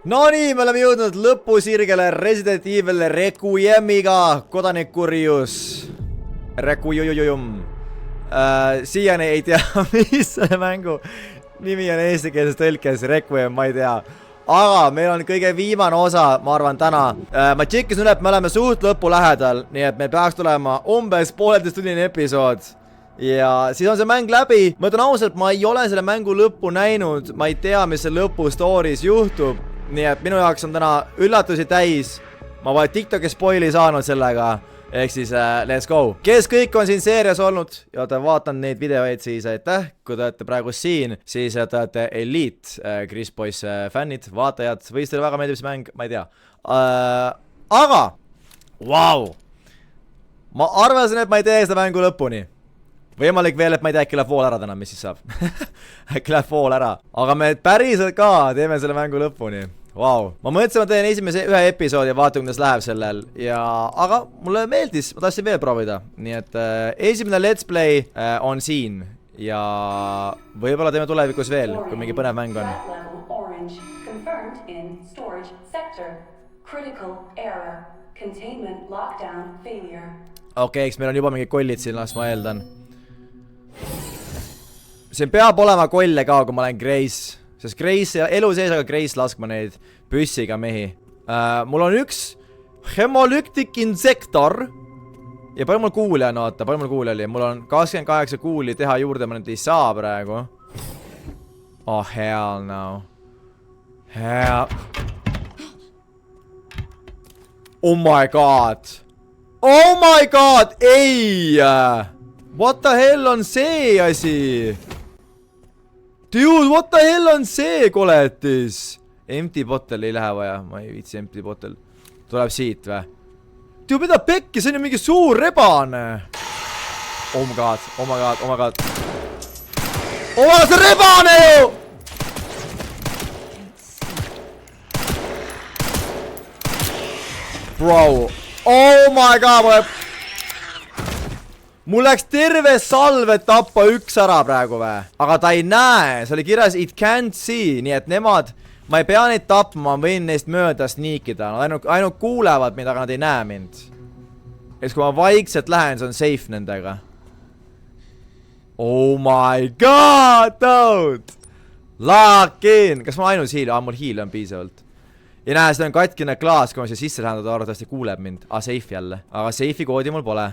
Nonii, me oleme jõudnud lõpusirgele Resident Evil Requiemiga, kodanikkurjus. Requiujujum. Siiani ei tea, mis selle mängu nimi on eestikeelses tõlkes, Requiem, ma ei tea. Aga meil on kõige viimane osa, ma arvan, täna. Ma tšekkisin üle, et me oleme suht lõpu lähedal, nii et meil peaks tulema umbes 1,5-tunnine episood. Ja siis on see mäng läbi. Ma ütlen ausalt, ma ei ole selle mängu lõppu näinud. Ma ei tea, mis see lõpu stories juhtub. Nii et minu jaoks on täna üllatusi täis. Ma vaid TikTok'i spoili saanud sellega. Ehk siis let's go. Kes kõik on siin seerias olnud ja olete vaatanud neid videoid, siis aitäh. Kui te olete praegu siin, siis te olete Elite Chris Boys fännid, vaatajad. Võis teile väga meeldib see mäng, ma ei tea. Aga, wow. Ma arvasin, et ma ei tee seda mängu lõpuni. Võimalik veel, et ma ei tea, äkki läheb vool ära täna, mis siis saab. Äkki läheb vool ära. Aga me päriselt ka teeme selle mängu lõpuni. Wow. Ma mõtlesin, ma teen esimese ühe episoodi ja vaatan, kuidas läheb sellel. Aga mulle meeldis, ma tahtsin veel proovida. Nii et esimene let's play on siin. Ja võib-olla teeme tulevikus veel, kui mingi põnev mäng on. Okei, eks meil on juba mingid kollid siin, las ma eeldan. Siin peab olema kolle ka, kui ma olen Grace. Sest Grace, elu sees aga Grace laskma neid püssiga mehi. Mul on üks hemolüktik insektor. Ja palju mul kuuli on, oota, palju mul kuuli oli? Mul on 28 kuuli, teha juurde ma nüüd ei saa praegu. Oh, hell no. Hell. Oh my god. Oh my god, ei! What the hell on see asi? Dude, what the hell on see koletis? Empty bottle ei lähe vaja, ma ei viitsi empty bottle. Tuleb siit või? Dude, mida pekki, see on ju mingi suur rebane. Oh my god, oh my god, oh my god. Oh my god, see rebane ju! Bro, oh my god, mul läks terve salve tappa üks ära praegu või? Aga ta ei näe, see oli kirjas it can't see, nii et nemad, ma ei pea neid tapma, ma võin neist mööda sniikida. Nad ainult kuulevad mind, aga nad ei näe mind. Eks kui ma vaikselt lähen, see on safe nendega. Oh my god, dude! Lock in! Kas mul ainus hiil? Mul hiil on piisavalt. Ja näe, seda on katkine klaas, kui ma siia sisse lähen, ta arvatavasti kuuleb mind. Safe jälle. Aga safe'i koodi mul pole.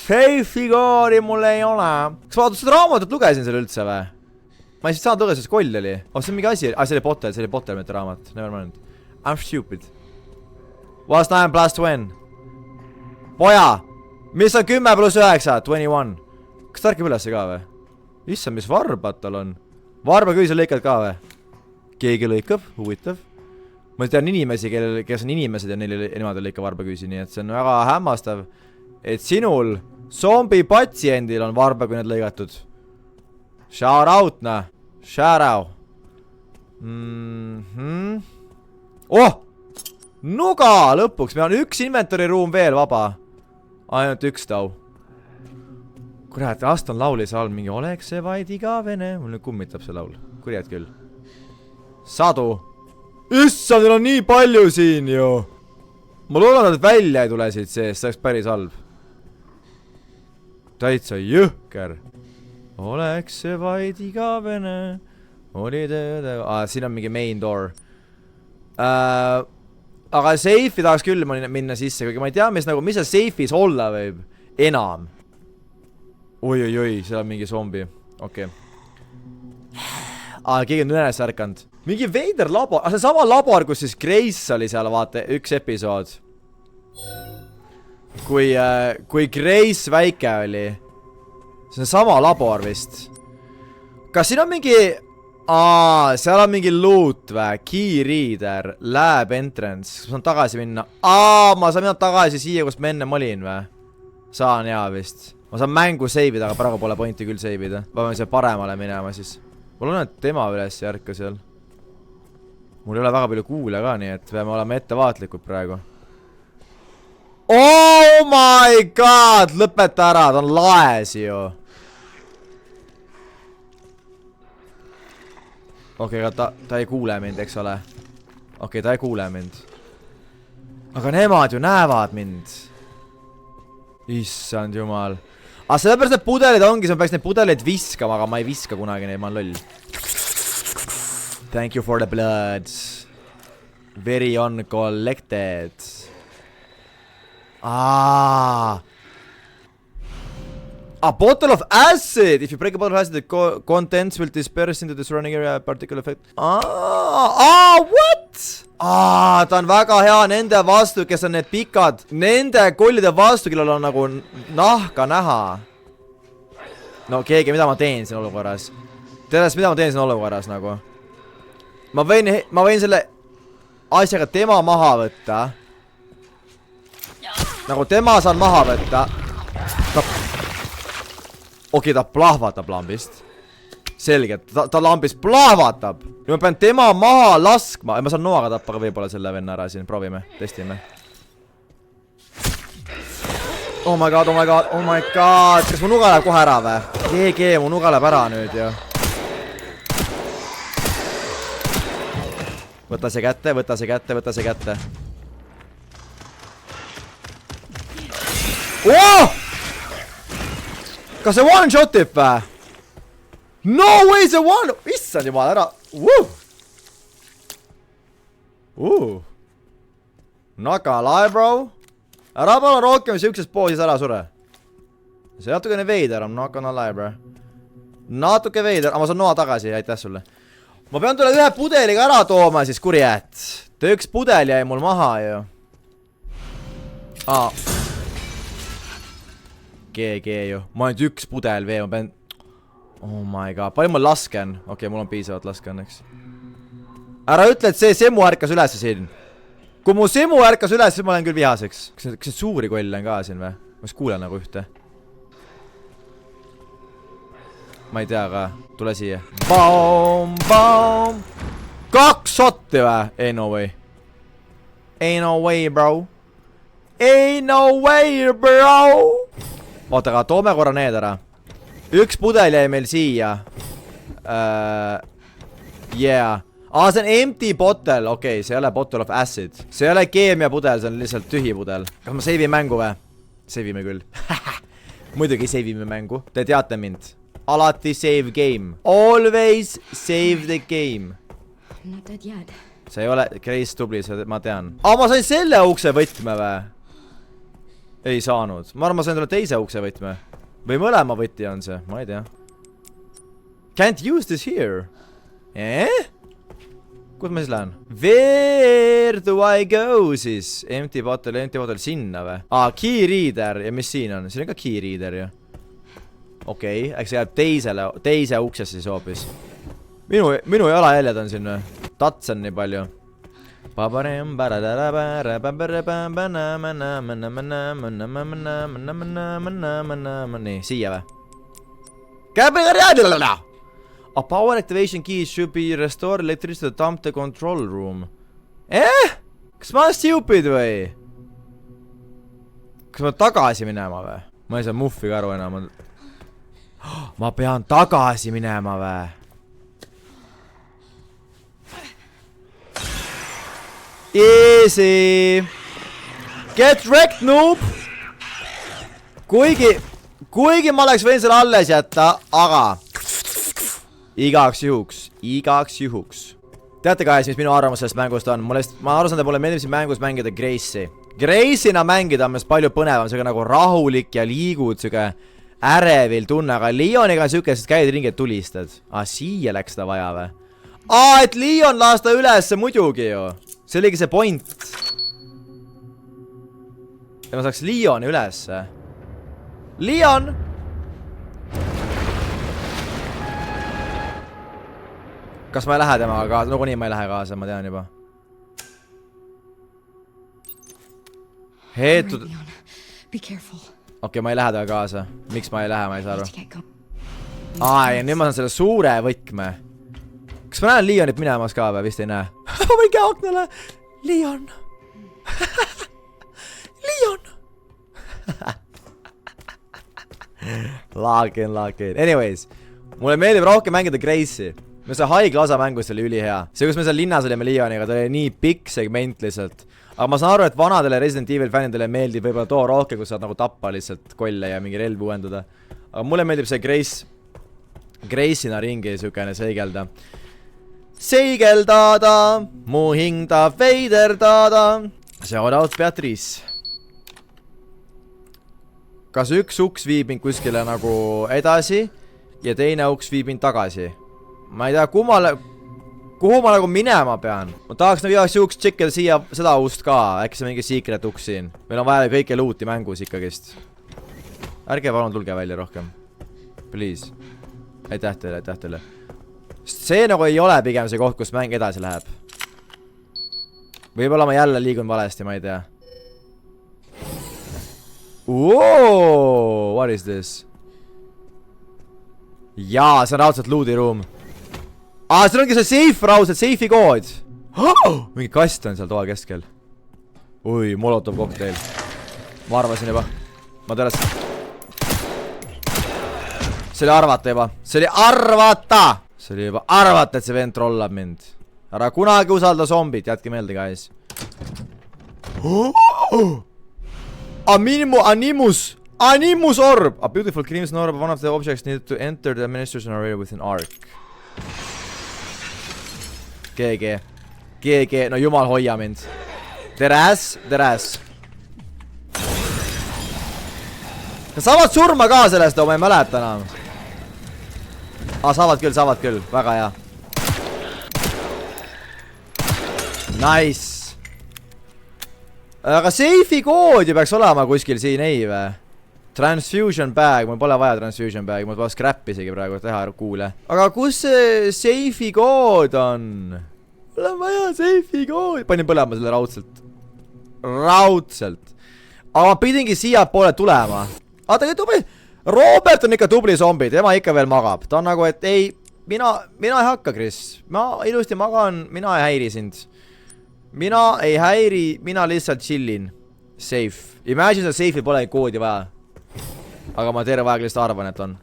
Safe'i koodi mul ei ole. Kas ma seda raamatut lugesin selle üldse või? Ma ei saanud lugeda, sest koll oli. See on mingi asi. See oli Potter, mitte raamat. Never mind. I'm stupid. What's 9 plus 20? Poja! Mis on 10 plus 9? 21. Kas ta ärkib ülesse ka või? Issand, mis varbad tal on? Varba küüsi lõikad ka või? Keegi lõikab, huvitav. Ma tean inimesi, kes on inimesed ja nemad on ikka varbaküüsi, nii et see on väga hämmastav, et sinul zombi patsiendil on varbaküüned lõigatud. Shout out, nah. Shout out. Oh! Nuga lõpuks, meil on üks inventory room veel vaba. Ainult üks tau. Kurat, Aston laulis all mingi oleks see vaid igavene. Mul nüüd kummitab see laul. Kurjad küll. Sadu. Issand, neil on nii palju siin ju. Ma loodan, et välja ei tule siit sees, see oleks päris halb. Täitsa jõhker. Oleks see vaid igavene. Oli tööde. Siin on mingi main door. Aga safe'i tahaks küll minna sisse, kuigi ma ei tea, mis seal safe'is olla võib. Enam. Oi, seal on mingi zombi. Okei. Keegi on üles ärkanud. Mingi veider labor. See sama labor, kus siis Grace oli seal, vaata, üks episood. Kui Grace väike oli. See on sama labor vist. Kas siin on mingi... seal on mingi loot või? Key reader. Lab entrance. Kas ma saan tagasi minna? Ma saan minna tagasi siia, kus ma enne olin või? Saan hea vist. Ma saan mängu save'ida, aga praegu pole pointi küll save'ida. Peame siia paremale minema siis. Mul on et tema üles järka seal. Mul ei ole väga palju kuule ka, nii et peame olema ettevaatlikud praegu. Oh my god! Lõpeta ära, ta on laes ju. Okei, aga ta ei kuule mind, eks ole. Okei, ta ei kuule mind. Aga nemad ju näevad mind. Issand jumal. Aga sellepärast need pudelid ongi, ma peaks neid pudeleid viskama, aga ma ei viska kunagi neid, ma olen loll. Thank you for the blood. Very uncollected. A bottle of acid! If you break a bottle of acid, the contents will disperse into the surrounding area, particle effect. What? Ta on väga hea nende vastu, kes on need pikad. Nende kollide vastu, kellel on nagu nahka näha. No keegi, mida ma teen siin olukorras? Teades, mida ma teen siin olukorras nagu? Ma võin selle asjaga tema maha võtta. Nagu tema saan maha võtta. Okei, ta plahvatab lambist. Selgelt, ta lambist plahvatab. Ja ma pean tema maha laskma. Ma saan noaga tappa ka võib-olla selle venna ära siin. Proovime, testime. Oh my god, oh my god, oh my god. Kas mu nuga läheb kohe ära või? GG, mu nuga läheb ära nüüd ju. Võta see kätte, võta see kätte, võta see kätte. Oh! Kas see one shotib või? No way, see one... Issand jumal, ära... Naka lai, bro. Ära palun rohkem siukses poosis ära sure. See natukene veider on, naka lai, bro. Natuke veider, aga ma saan noa tagasi, aitäh sulle. Ma pean tulla ühe pudeliga ära tooma siis, kurjät. Ta üks pudel jäi mul maha ju. GG ju. Ma ainult üks pudel vee, ma pean... Oh my god. Palju ma lasken? Okei, mul on piisavalt lasken, eks. Ära ütle, et see Semu ärkas üles siin. Kui mu Semu ärkas üles, siis ma olen küll vihaseks. Kas see suuri kolle on ka siin või? Ma siis kuulen nagu ühte. Ma ei tea ka. Tule siia. Boom, boom. 2 shotti või? Ei no way. Ei no way, bro. Ei no way, bro. Oota, aga toome korra need ära. Üks pudel jäi meil siia. Yeah. See on empty bottle. Okei, see ei ole bottle of acid. See ei ole keemia pudel, see on lihtsalt tühi pudel. Kas ma save'in mängu või? Save'ime küll. Muidugi save'ime mängu. Te teate mind. Alati save game. Always save the game. See ei ole Grace tubli, ma tean. Ma sain selle ukse võtme või? Ei saanud. Ma arvan, ma sain tulla teise ukse võtme. Või mõlema võtti on see. Ma ei tea. Can't use this here. Kus ma siis lähen? Where do I go siis? Empty bottle sinna või? Key reader. Ja mis siin on? Siin on ka key reader ju. Okei, eks see jääb teise uksesse siis hoopis. Minu jalajäljed on siin või? Tats on nii palju. Nii, siia või? A power activation key should be restored electricity to dump the control room. Kas ma olen stupid või? Kas ma tagasi minema või? Ma ei saa muffi ka aru enam. Ma pean tagasi minema või? Easy. Get wrecked, noob. Kuigi ma oleks võin selle alles jätta, aga igaks juhuks. Teate ka mis minu arvamus sellest mängust on? Ma aru saan, et mulle meeldib siin mängus mängida Grace'i. Grace'ina mängida on meist palju põnevam, see nagu rahulik ja liigud, siuke ärevil tunne, aga Leoniga on siuke, sest käid ringi, et tulistad. Siia läks seda vaja või? Et Leon lasta üles muidugi ju. See oligi see point. Ja ma saaks Leoni ülesse. Leon! Kas ma ei lähe temaga kaasa? Nagu nii ma ei lähe kaasa, ma tean juba. Heetud... Okei, ma ei lähe temaga kaasa. Miks ma ei lähe, ma ei saa aru. Ja nüüd ma saan selle suure võtme. Kas ma näen Leonit minemas ka või? Vist ei näe. Ma võin käe aknale. Leon. Leon. Laakin. Anyways. Mulle meeldib rohkem mängida Grace'i. no see haigla osa mängust oli ülihea. See, kus me seal linnas olime Leoniga, ta oli nii pikk segment lihtsalt. Aga ma saan aru, et vanadele Resident Evil fännidele meeldib võib-olla too rohkem, kus saad nagu tappa lihtsalt kolle ja mingi relvi uuendada. Aga mulle meeldib see Grace'ina ringi sükene seigelda. Seigeldada, mu hing ta veiderdada. Shout out Beatrice. Kas üks uks viib mind kuskile nagu edasi ja teine uks viib mind tagasi? Ma ei tea, kuhu ma nagu minema pean? Ma tahaks nagu igaks juhuks tšekkida siia seda ust ka. Äkki see mingi secret uks siin. Meil on vaja kõike luuti mängus ikkagist. Ärge palun tulge välja rohkem. Please. Aitäh teile. See nagu ei ole pigem see koht, kus mäng edasi läheb. Võib-olla ma jälle liigun valesti, ma ei tea. What is this? Jaa, see on raudselt loodi ruum. See ongi see safe raudselt, safe'i kood. Mingi kast on seal toa keskel. Ui, molotov kokteil. Ma arvasin juba. Ma tõelasin. See oli arvata juba. See oli juba arvata, et see vend trollab mind. Ära kunagi usalda zombit, jätke meelde, guys. Animus orb. A beautiful crimson orb. One of the objects needed to enter the administration area with an arc. GG. No jumal hoia mind. Teräs. Kas saavad surma ka sellest, ma ei mäleta enam. Saavad küll. Väga hea. Nice. Aga safe'i kood ju peaks olema kuskil siin, ei või? Transfusion bag, mul pole vaja transfusion bag, mul pole scrap isegi praegu teha kuule. Aga kus see safe'i kood on? Mul on vaja safe'i kood. Panin põlema selle raudselt. Aga ma pidingi siia poole tulema. Aga tubli. Robert on ikka tubli zombi, tema ikka veel magab. Ta on nagu, et ei, mina ei hakka, Chris. Ma ilusti magan, mina ei häiri sind. Mina ei häiri, mina lihtsalt chillin. Safe. Imagine, et safe'i pole koodi vaja. Aga ma terve aeg lihtsalt arvan, et on.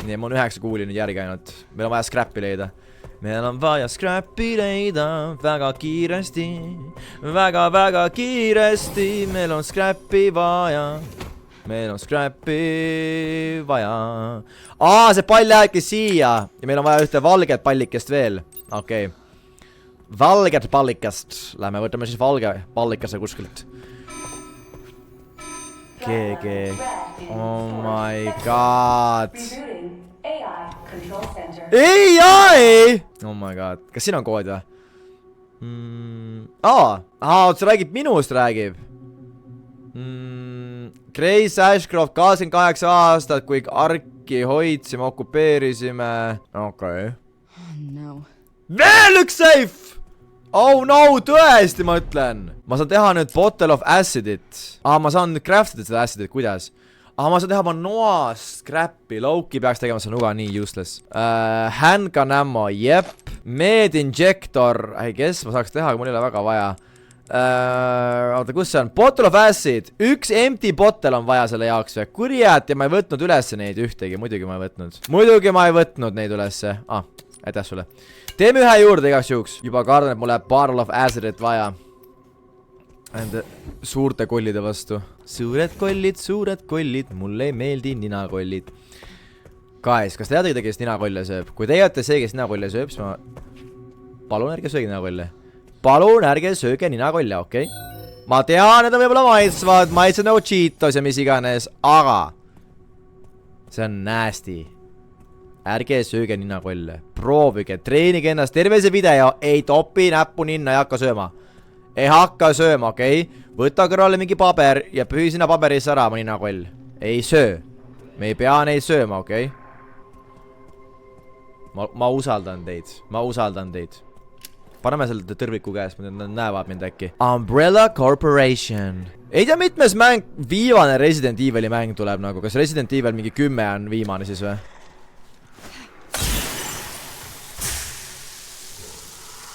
Nii, mul on 9 kuuli nüüd järgi ainult. Meil on vaja scrap'i leida. Meil on vaja scrap'i leida väga kiiresti. Väga kiiresti. Meil on scrap'i vaja. See pall lähebki siia. Ja meil on vaja ühte valget pallikest veel. Okei. Valget pallikast. Lähme võtame siis valge pallikase kuskilt. GG. Oh my god. AI! Oh my god. Kas siin on kood või? See räägib minust räägib. Grace Ashcroft 28 aastat, kui arki hoidsime, okupeerisime. Okei. Veel üks safe! Oh no, tõesti ma ütlen. Ma saan teha nüüd bottle of acidit. Ma saan nüüd craftida seda acidit, kuidas? Ma saan teha manuaa scrap'i. Loki peaks tegema seda nuga nii useless. Handgun ammo, jep. Med injector, kes ma saaks teha, aga mul ei ole väga vaja. Oota, kus see on? Bottle of acid. Üks empty bottle on vaja selle jaoks või? Kurjad, ja ma ei võtnud ülesse neid ühtegi. Muidugi ma ei võtnud neid ülesse. Aitäh sulle. Teeme ühe juurde igaks juhuks. Juba kardan, et mul läheb bottle of acidit vaja. Ende suurte kollide vastu. Suured kollid. Mulle ei meeldi ninakollid. Guys, kas te teate, kes ninakolle sööb? Kui te olete see, kes ninakolle sööb, siis ma... Palun ärge sööge ninakolle. Palun ärge sööge ninakolle, okei? Ma tean, et on võib-olla maitsed nagu Cheetos ja mis iganes, aga see on nasty. Ärge sööge ninakolle. Proovige, treenige ennast terve see video, ei topi näppu ninna, ei hakka sööma, okei? Võta kõrvale mingi paber ja pühi sinna paberisse ära, ma ninakoll. Ei söö. Me ei pea neid sööma, okei? Ma usaldan teid. Paneme selle tõrviku käest, nad näevad mind äkki. Umbrella Corporation. Ei tea, mitmes mäng, viimane Resident Evil'i mäng tuleb nagu. Kas Resident Evil mingi 10 on viimane siis või?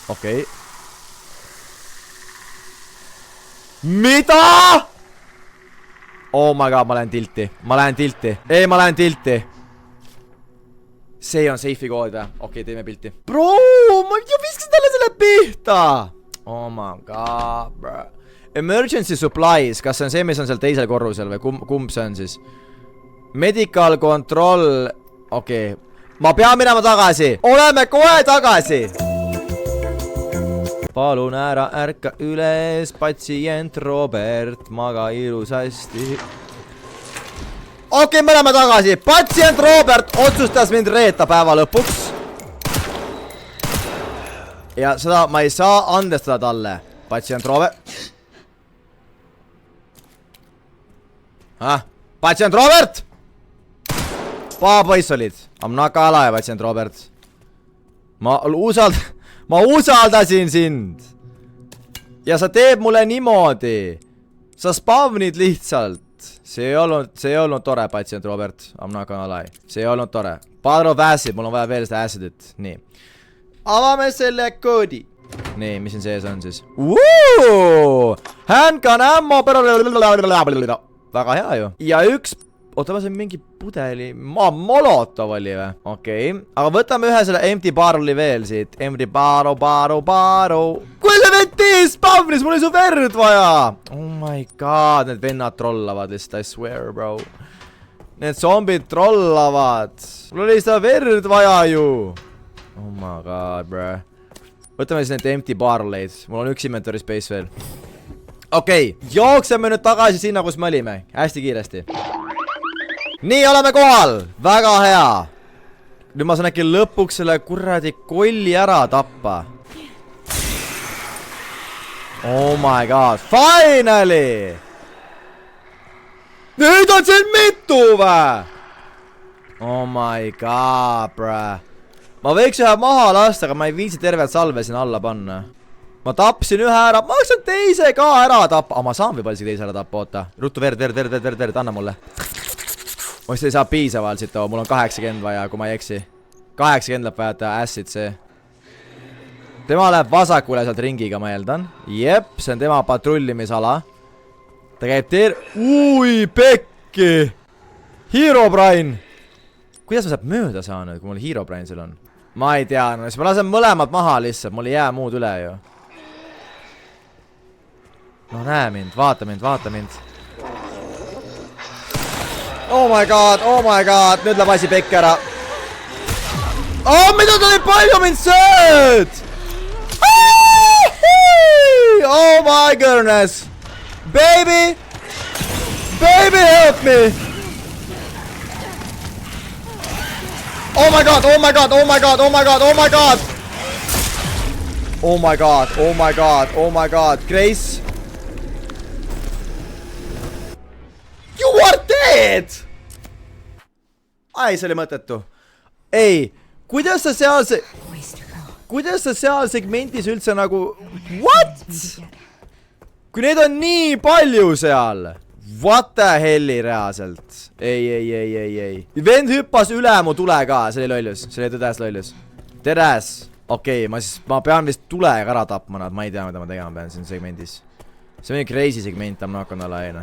Okei. Mida? Oh my god, ma lähen tilti. Ei, ma lähen tilti. see on safe'i kood või? Okei, teeme pilti. Bro, ma ju viskasin talle selle pihta! Oh my god, bro. Emergency supplies, kas see on see, mis on seal teisel korrusel või kumb see on siis? Medical control, okei. Ma pean minema tagasi. Oleme kohe tagasi. Palun ära ärka üles, patsient Robert, maga ilusasti. Okei, me oleme tagasi. Patsient Robert otsustas mind reeta päeva lõpuks. Ja seda ma ei saa andestada talle. Patsient Robert. Patsient Robert! Paha poiss olid. I'm not gonna lie, patsient Robert. Ma usaldasin sind. Ja sa teed mulle niimoodi. Sa spavnid lihtsalt. See ei olnud tore, patsient Robert. I'm not gonna lie. See ei olnud tore. Padro of acid, mul on vaja veel seda acidit. Nii. Avame selle koodi. Nii, mis siin sees on siis? Handgun ammo. Väga hea ju. Ja üks... Oota, ma sain mingi pudeli... Molotov oli või? Okei. Aga võtame ühe selle empty barrel'i veel siit. Empty baro. Kui see veti spavnis, mul ei su verd vaja! Oh my god, need vennad trollavad lihtsalt, I swear, bro. Need zombid trollavad. Mul oli seda verd vaja ju. Oh my god, bro. Võtame siis need empty barrel'id. Mul on üks inventory space veel. Okei, jookseme nüüd tagasi sinna, kus me olime. Hästi kiiresti. Nii, oleme kohal. Väga hea. Nüüd ma saan äkki lõpuks selle kuradi kolli ära tappa. Oh my god. Finally! Nüüd on siin mitu või? Oh my god, bruh. Ma võiks ühe maha lasta, aga ma ei viitsi tervet salve siin alla panna. Ma tapsin ühe ära, ma saan teise ka ära tappa. Ma saan võib-olla isegi teise ära tappa, oota. Ruttu verd, anna mulle. Ma vist ei saa piisavalt siit, mul on 80 vaja, kui ma ei eksi. 80 läheb vaja acid see. Tema läheb vasakule sealt ringiga, ma eeldan. Jep, see on tema patrullimisala. Ta käib Ui, pekki! Herobrine! Kuidas ma saab mööda saanud, kui mul Herobrine seal on? Ma ei tea, no siis ma lasen mõlemad maha lihtsalt, mul ei jää muud üle ju. No näe mind, vaata mind. Oh my god, nüüd läheb asi pekki ära. Oh, mida ta nii palju mind sööd? Oh my goodness. Baby help me. Oh my god. Grace. You are dead! Ai, see oli mõttetu. Ei, kuidas sa seal segmentis üldse nagu... What? Kui neid on nii palju seal. What the helli reaalselt. Ei. Vend hüppas üle mu tule ka, see oli lollus. See oli tõdes lollus. Teres. Okei, ma pean vist tulega ära tapma nad. Ma ei tea, mida ma tegema pean siin segmentis. See on mingi crazy segment, I'm not gonna lie.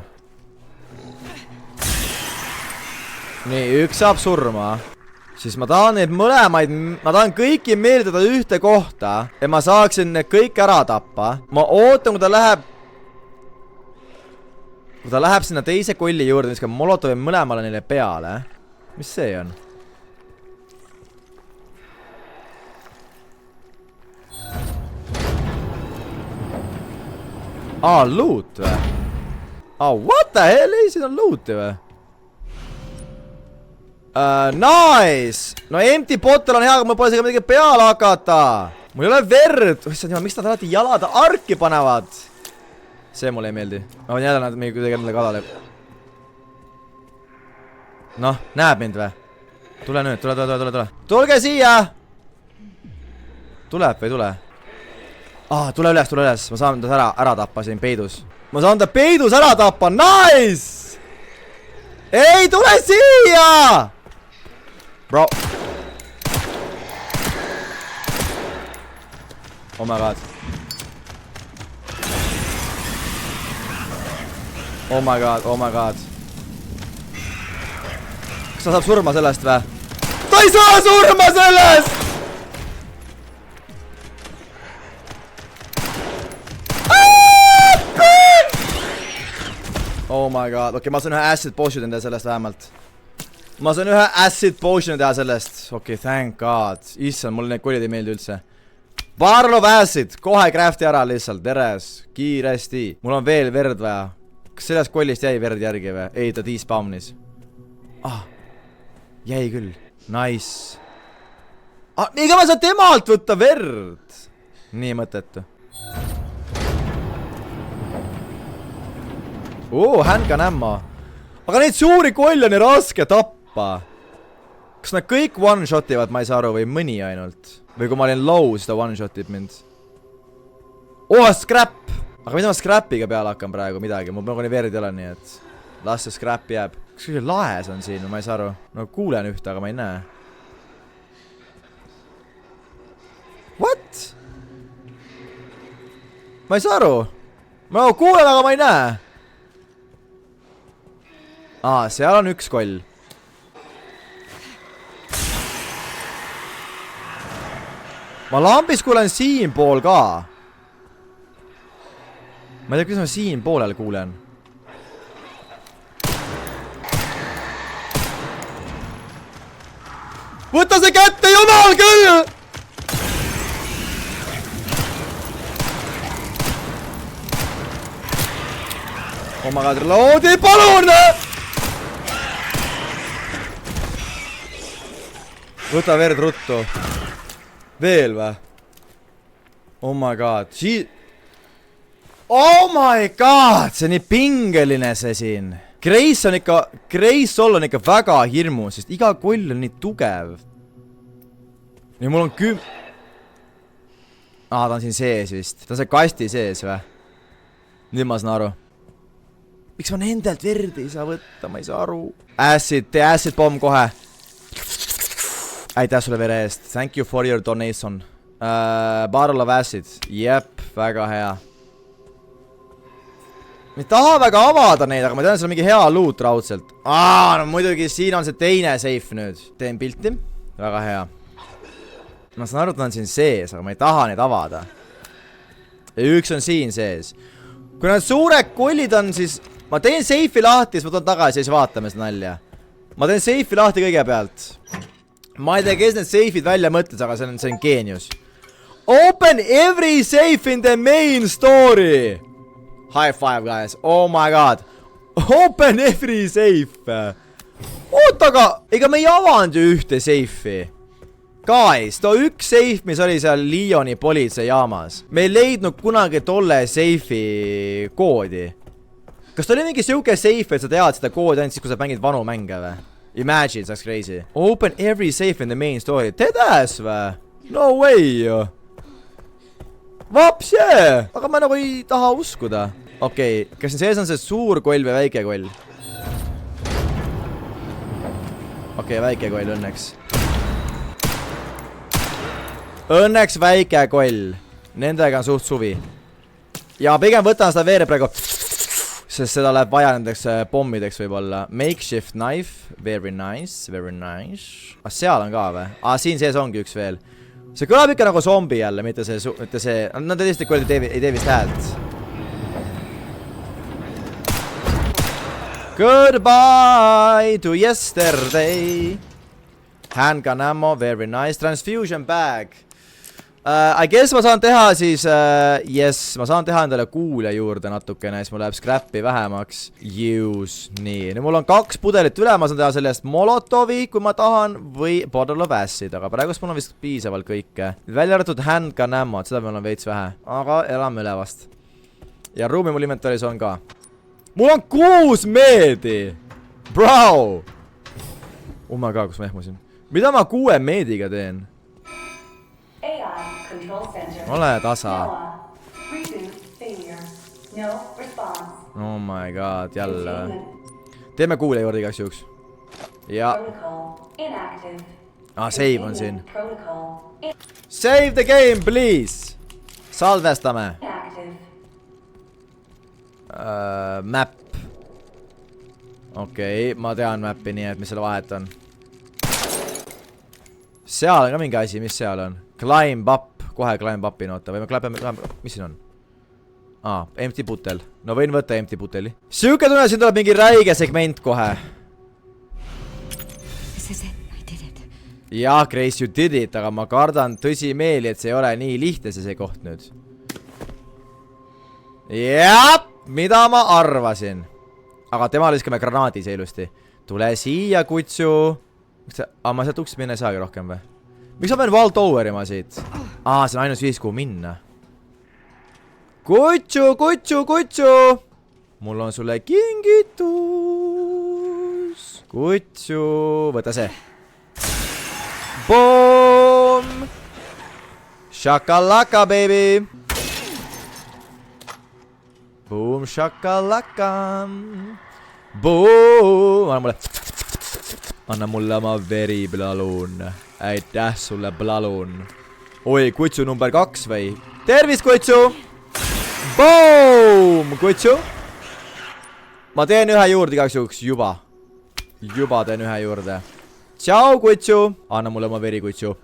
Nii, üks saab surma. Siis ma tahan neid mõlemaid, ma tahan kõiki meeldada ühte kohta. Et ma saaksin need kõik ära tappa. Ma ootan, kui ta läheb sinna teise kolli juurde, viskab molotovi mõlemale neile peale. Mis see on? Loot või? What the hell? Ei, siin on looti või? Nice! No empty bottle on hea, aga mul pole isegi midagi peale hakata. Mul ei ole verd. Miks nad alati jalada arki panevad? See mulle ei meeldi. Ma võin jälle nad mingi kuidagi endale kalale. Noh, näeb mind või? Tule nüüd, tule. Tulge siia! Tuleb või ei tule? Tule üles. Ma saan ta ära tappa siin peidus. Ma saan ta peidus ära tappa. Nice! Ei, tule siia! Bro. Oh my god. Kas ta saab surma sellest või? ta ei saa surma sellest! Oh my god, okei, ma saan ühe acid potion teha sellest vähemalt. Ma saan ühe acid potion teha sellest. Okei, thank god. Issand, mulle need kollid ei meeldi üldse. Barrel of acid, kohe crafti ära lihtsalt, teres, kiiresti. Mul on veel verd vaja. Kas sellest kollist jäi verd järgi või? Ei, ta despawnis. Jäi küll. Nice. Ega ma saan temalt võtta verd. Nii mõttetu. Handgun ammo. Aga neid suuri kolle on nii raske tappa. Kas nad kõik one-shotivad, ma ei saa aru, või mõni ainult? Või kui ma olin low, siis ta one-shotib mind. Scrap! Aga mida ma scrapiga peale hakkan praegu midagi? Mul praegu nii verd ei ole, nii et las see scrap jääb. Kas kõige laes on siin, ma ei saa aru. No kuulen ühte, aga ma ei näe. What? Ma ei saa aru. Ma kuulen, aga ma ei näe. Seal on üks koll. Ma lambis kuulen siin pool ka. Ma ei tea, kuidas ma siin poolel kuulen. Võta see kätte, jumal küll! Oh my god, reloadi, palun! Võta verd ruttu. Veel või? Oh my god. Oh my god! See on nii pingeline see siin. Grace Soul on ikka väga hirmu, sest iga koll on nii tugev. Ja mul on ta on siin sees vist. Ta on see kasti sees või? Nüüd ma saan aru. Miks ma nendelt verdi ei saa võtta? Ma ei saa aru. Tee acid bomb kohe. Aitäh sulle vere eest. Thank you for your donation. Barrel of acid. Jep, väga hea. Ma ei taha väga avada neid, aga ma tean, see on mingi hea loot raudselt. No muidugi siin on see teine safe nüüd. Teen pilti. Väga hea. Ma saan aru, et nad on siin sees, aga ma ei taha neid avada. Ja üks on siin sees. Kui nad suured kollid on, siis ma teen safe'i lahti, siis ma toon tagasi ja siis vaatame seda nalja. Ma teen safe'i lahti kõigepealt. Ma ei tea, kes need safe'id välja mõtles, aga see on geenius. Open every safe in the main story. High five, guys. Oh my god. Open every safe. Oota, aga ega me ei avanud ju ühte safe'i. Guys, too üks safe, mis oli seal Lyoni politseijaamas. Me ei leidnud kunagi tolle safe'i koodi. Kas ta oli mingi siuke safe, et sa tead seda koodi ainult siis, kui sa mängid vanu mänge või? Imagine, see oleks crazy. Open every safe in the main story. Tedas või? No way. Vapse! Aga ma nagu ei taha uskuda. Okei, kas siin sees on see suur koll või väike koll? Okei, väike koll õnneks. Õnneks väike koll. Nendega on suht suvi. Ja pigem võtan seda veere praegu. Sest seda läheb vaja nendeks pommideks võib-olla. Makeshift knife. Very nice, very nice. Seal on ka või? Siin sees ongi üks veel. See kõlab ikka nagu zombi jälle, mitte see. Nad tõesti ei tee vist häält. Goodbye to yesterday. Handgun ammo, very nice. Transfusion bag. I guess ma saan teha siis, yes, ma saan teha endale kuule juurde natukene, siis mul läheb scrappi vähemaks. Use, nii. Nüüd mul on 2 pudelit üle, ma saan teha sellest molotovi, kui ma tahan, või bottle of acid, aga praegust mul on vist piisavalt kõike. Välja arvatud handgun ammo, seda meil on veits vähe. Aga elame üle vast. Ja ruumi mul inventaris on ka. Mul on 6 meedi! Bro! Oh my god, kus ma ehmusin. Mida ma 6 meediga teen? Ole tasa. Oh my god, jälle. Teeme kuule juurde igaks juhuks. Ja. Save on siin. Save the game, please. Salvestame. Map. Okei, ma tean mappi, nii et mis selle vahet on. Seal on ka mingi asi, mis seal on? Climb up, kohe climb up'i noota, võime climb, mis siin on? Empty putel. No võin võtta empty puteli. Siuke tunne, siin tuleb mingi räige segment kohe. Jah, Grace, you did it, aga ma kardan tõsimeeli, et see ei ole nii lihtne see koht nüüd. Jah, mida ma arvasin. Aga tema lüskame granaadi see ilusti. Tule siia, kutsu. Ma sealt uksest minna ei saagi rohkem või? Miks ma pean wall towerima siit? See on ainus viis, kuhu minna. Kutsu, kutsu, kutsu! Mul on sulle kingitus. Kutsu, võta see. Boom! Shakalaka, baby! Boom, shakalaka! Boom! Anna mulle oma veri, Blaloon. Aitäh sulle, Blaloon. Oi, kutsu number 2 või? Tervist, kutsu! Boom! Kutsu! Ma teen ühe juurde igaks juhuks, juba. Juba teen ühe juurde. Tšau, kutsu! Anna mulle oma veri, kutsu.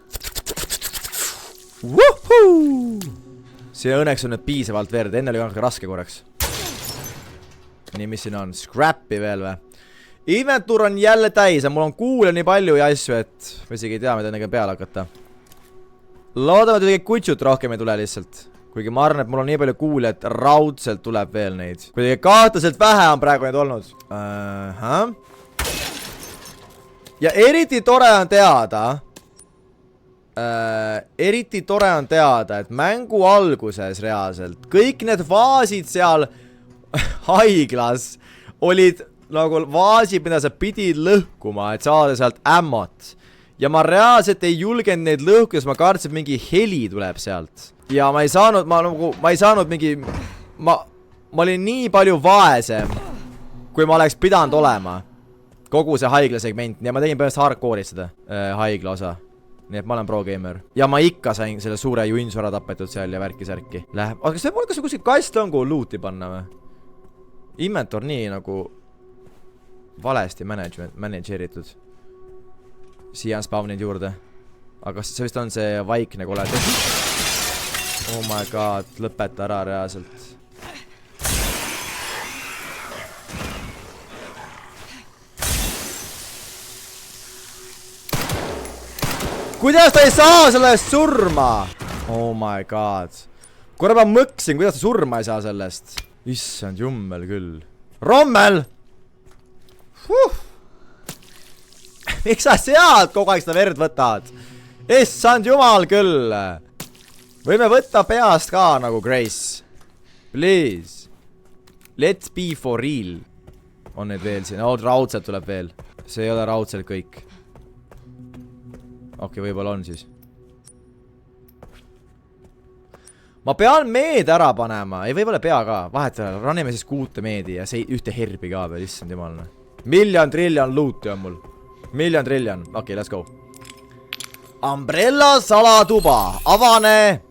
Wuhuu! See õnneks on nüüd piisavalt verd, enne oli ka raske korraks. Nii, mis siin on? Scrappi veel või? Inventuur on jälle täis ja mul on kuule nii palju ja asju, et ma isegi ei tea, mida ennega peale hakata. Loodame, et kõik kutsut rohkem ei tule lihtsalt. Kuigi ma arvan, et mul on nii palju kuule, et raudselt tuleb veel neid. Kuidagi kahtlaselt vähe on praegu neid olnud. Ja eriti tore on teada, et mängu alguses reaalselt kõik need vaasid seal haiglas olid nagu vaasid, mida sa pidid lõhkuma, et saada sealt ämmot. Ja ma reaalselt ei julgenud neid lõhkuda, sest ma kartsin, et mingi heli tuleb sealt. Ja ma ei saanud mingi... Ma olin nii palju vaesem, kui ma oleks pidanud olema. Kogu see haigla segment. Ja ma tegin põhimõtteliselt hardcore'is seda haigla osa. Nii et ma olen pro-gamer. Ja ma ikka sain selle suure juinsora tapetud seal ja värki-särki. Läheb. Aga kas see kuskil kast on, kuhu loot'i panna või? Inventor nii nagu valesti manageeritud. Siia on spawneid juurde. Aga see vist on see vaikne koled. Oh my god, lõpeta ära reaalselt. Kuidas ta ei saa sellest surma? Oh my god. Korra ma mõksin, kuidas ta surma ei saa sellest. Issand jummel küll. Rommel! Miks sa sealt kogu aeg seda verd võtad? Issand jumal küll. Võime võtta peast ka nagu Grace. Please. Let's be for real. On need veel siin. Raudselt tuleb veel. See ei ole raudselt kõik. Okei, võib-olla on siis. Ma pean meed ära panema. Ei, võib-olla pea ka. Vahetada. Rannime siis 6 meedi ja see ühte herbi ka veel. Issand jumalne. Miljon triljon loot'i on mul. Miljon triljon. Okei, let's go. Umbrella salatuba. Avane.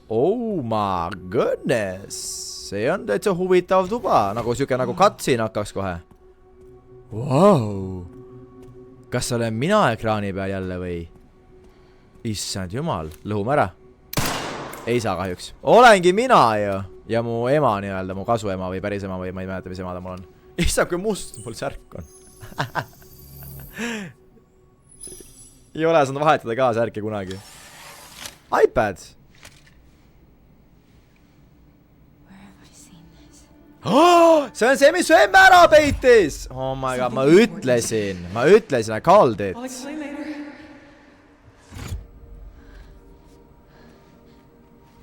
Oh my goodness. See on täitsa huvitav tuba. Nagu siuke nagu cutscene hakkaks kohe. Wow. Kas olen mina ekraani peal jälle või? Issand jumal. Lõhume ära. Ei saa kahjuks. Olengi mina ju. Ja mu ema nii-öelda, mu kasuema või päris ema või ma ei mäleta, mis ema ta mul on. Issand, kui must mul särk on. Ei ole saanud vahetada ka särki kunagi. iPad. See on see, mis su emme ära peitis. Oh my god, ma ütlesin, I called it.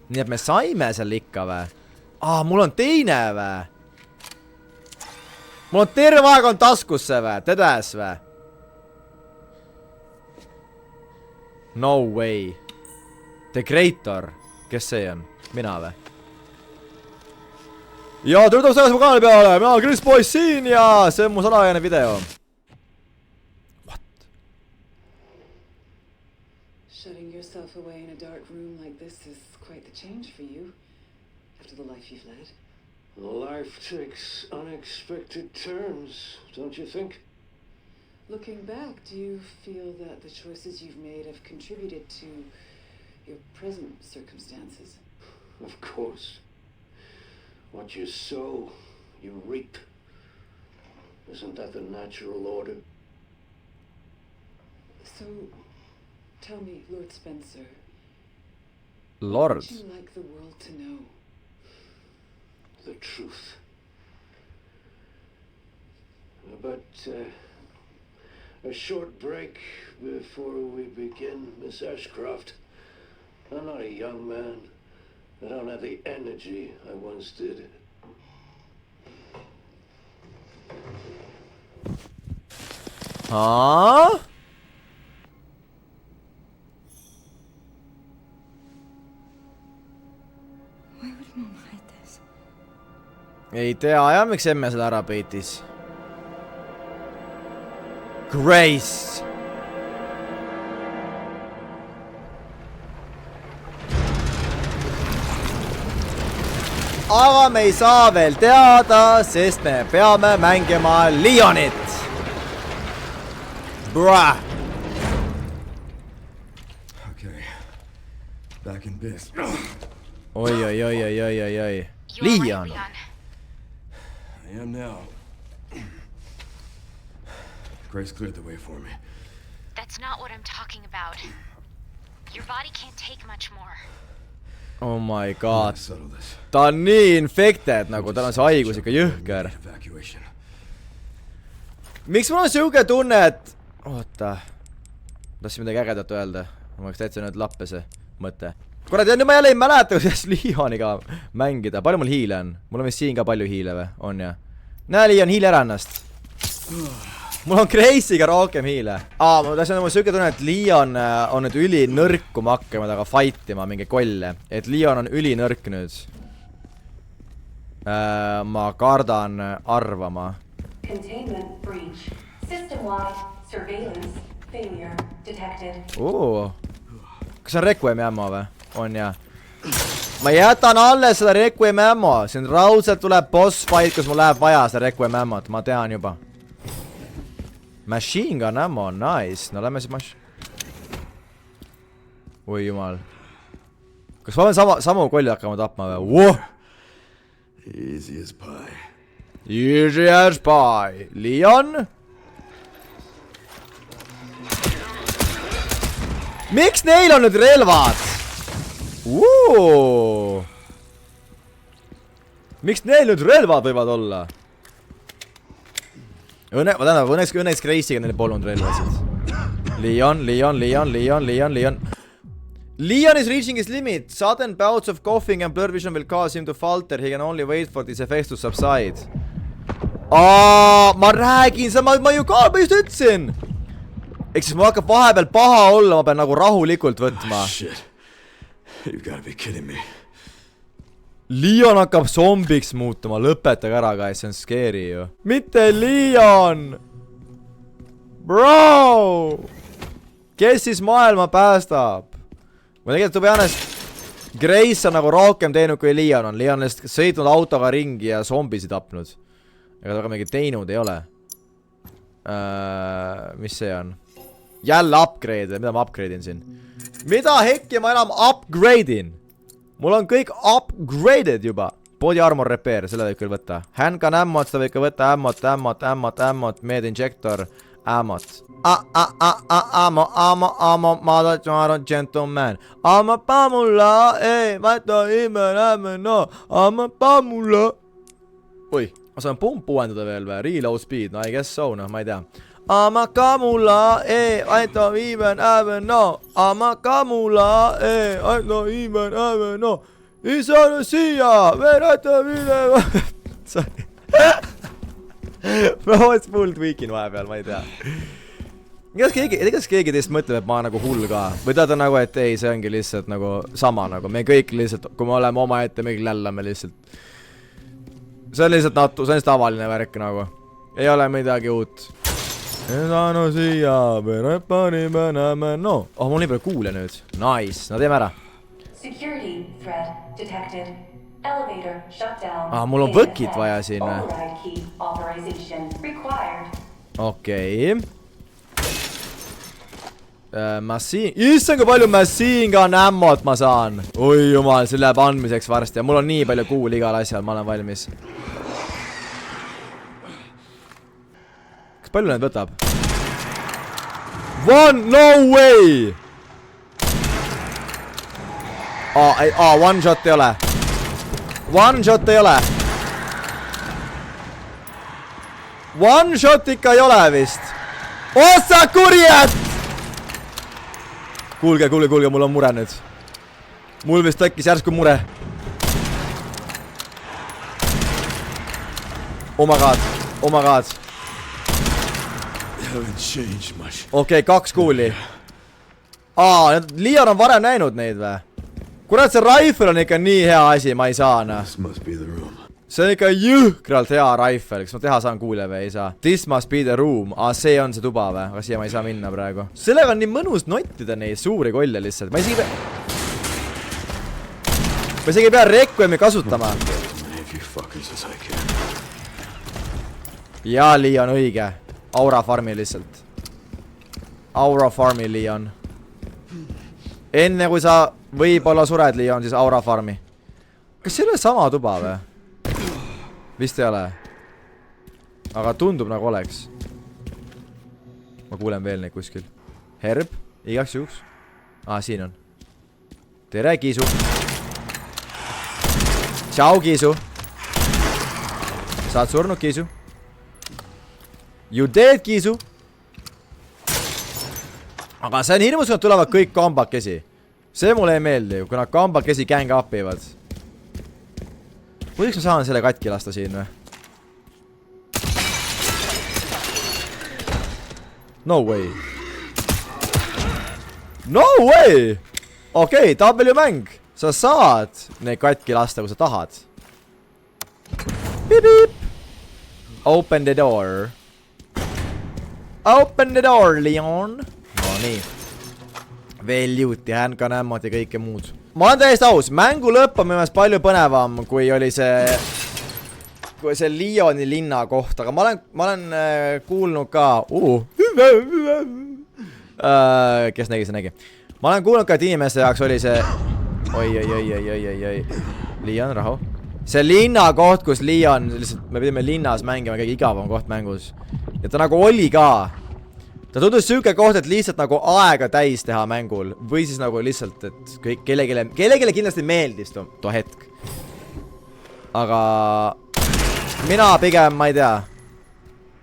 Nii et me saime selle ikka või? Mul on teine või? Mul on terve aeg on taskusse või? Tedes või? No way. The Creator. Kes see on? Mina või? Ja tere tagasi mu kanali peale. Mina olen Chris Boys siin ja see on mu salajane video. What? Shutting yourself away in a dark room like this is quite the change for you after the life you've led. Life takes unexpected turns, don't you think? Looking back, do you feel that the choices you've made have contributed to your present circumstances? Of course. What you sow, you reap. Isn't that the natural order? So, tell me, Lord Spencer, Lord. what would you like the world to know? The truth. But a short break before we begin, Miss Ashcroft. I'm not a young man. I don't have the energy I once did. Huh? Why would Mom hide this? Ei tea jah, miks emme seda ära peitis. Grace. Aga me ei saa veel teada, sest me peame mängima Leonit. Bruh. Okay. Back in biz. Oi, oi, oi, oi, oi, oi, oi. You all right, Leon. Leon? I am now. Grace cleared the way for me. That's not what I'm talking about. Your body can't take much more. Oh my god. Let's settle this. Ta on nii infected, nagu tal on see haigus ikka jõhker. Evacuation. Miks mul on siuke tunne, et... Oota. Tahtsin midagi ägedat öelda. Ma oleks täitsa nüüd lappe see mõte. Kurat, nüüd ma jälle ei mäleta, kuidas Leoniga mängida. Palju mul hiile on? Mul on vist siin ka palju hiile või? On jah? Näe, Leon, hiile ära ennast. Mul on Grace'iga rohkem hiile. Ma tahtsin mul siuke tunne, et Leon on nüüd üli nõrk, kui ma hakkame taga fightima mingi kolle. Et Leon on üli nõrk nüüd. Ma kardan arvama. Containment breach. System-wide surveillance failure detected. Kas on Requiemi ammo või? On jah. Ma jätan alles seda Requiemi ammo. Siin raudselt tuleb boss fight, kus mul läheb vaja seda Requiemi ammot. Ma tean juba. Machine gun ammo, nice. No lähme siis Oi jumal. Kas ma pean samu kolli hakkama tapma või? Wow! Easy as pie. Easy as pie. Leon? Miks neil on nüüd relvad? Miks neil nüüd relvad võivad olla? Õnneks Grace'iga neil polnud relvasid. Leon. Leon is reaching his limit. Sudden bouts of coughing and blurred vision will cause him to falter. He can only wait for these effects to subside. Ma räägin, ma ju ka just ütlesin. Ehk siis mul hakkab vahepeal paha olla, ma pean nagu rahulikult võtma. Shit. You gotta be kidding me. Leon hakkab zombiks muutuma, lõpetage ära, guys, see on scary ju. Mitte Leon! Bro! Kes siis maailma päästab? Ma tegelikult to be honest, Grace on nagu rohkem teinud kui Leon on. Leon on lihtsalt sõitnud autoga ringi ja zombisi tapnud. Ega ta väga mingi teinud ei ole. Mis see on? Jälle upgrade, mida ma upgrade'in siin? Mida hekki ma enam upgrade'in? Mul on kõik upgraded juba. Body armor repair, selle võib küll võtta. Handgun ammot, seda võib ka võtta. Ammot, med injector, ammot. Ammo, mother, gentleman. Amma pamulla, vaata ime, no. Amma pamulla. Oi, ma saan pumpu uuendada veel või? Reload speed, no I guess so, noh, ma ei tea. Amma kamula, vaata ime, no. Amma kamula, vaata ime, no. Ei saanud siia, verata mine. Sorry. Ma oleks full tweakin vahepeal, ma ei tea. Kas keegi teist mõtleb, et ma nagu hull ka? Või ta nagu, et ei, see ongi lihtsalt nagu sama nagu. Me kõik lihtsalt, kui me oleme oma ette, me kõik lällame lihtsalt. See on lihtsalt see on tavaline värk nagu. Ei ole midagi uut. Ei saanud siia, verata mine, no. Oh, mul nii palju kuule nüüd. Nice, no teeme ära. Security threat detected. Elevator shut down. Mul on võkit vaja siin. Override key authorization required. Okei. Machine, issand kui palju machine gun ammot ma saan. Oi jumal, see läheb andmiseks varsti ja mul on nii palju kuul igal asjal, ma olen valmis. Kas palju need võtab? No way! One shot ei ole. One shot ei ole. One shot ikka ei ole vist. Ossa kurjad! Kuulge, mul on mure nüüd. Mul vist tekkis järsku mure. Oh my god. Okei, 2 kuuli. Leon on varem näinud neid või? Kurat, see rifle on ikka nii hea asi, ma ei saa. See on ikka jõhkralt hea rifle. Kas ma teha saan kuule või ei saa? This must be the room. See on see tuba või? Aga siia ma ei saa minna praegu. Sellega on nii mõnus nottida neid suuri kolle lihtsalt. Ma isegi ei pea Requiemi kasutama. Ja Leon õige. Aura farmi lihtsalt. Aura farmi Leon. Enne kui sa võib-olla sured Leon, siis Aura farmi. Kas see ei ole sama tuba või? Vist ei ole. Aga tundub nagu oleks. Ma kuulen veel neid kuskil. Herb, igaks juhuks. Siin on. Tere, Kiisu. Tšau, Kiisu. Saad surnud, Kiisu. You dead, Kiisu. Aga see on hirmus, kui nad tulevad kõik kambakesi. See mulle ei meeldi, kui nad kambakesi gang up ivad. Kuidas ma saan selle katki lasta siin või? No way. No way! Okei, W-mäng. Sa saad neid katki lasta, kui sa tahad. Beep, beep. Open the door. Open the door, Leon. No nii. Veel juuti, handgun ammod ja kõike muud. Ma olen täiesti aus, mängu lõpp on minu meelest palju põnevam, kui oli see Leoni linna koht, aga ma olen kuulnud ka kes nägi, see nägi. Ma olen kuulnud ka, et inimeste jaoks oli see oi. Leon, rahu. See linna koht, kus Leon, lihtsalt me pidime linnas mängima kõige igavam koht mängus. Ja ta nagu oli ka. Ta tundus süüke koht, et lihtsalt nagu aega täis teha mängul. Või siis nagu lihtsalt, et kellegile kindlasti meeldis too hetk. Aga mina pigem, ma ei tea.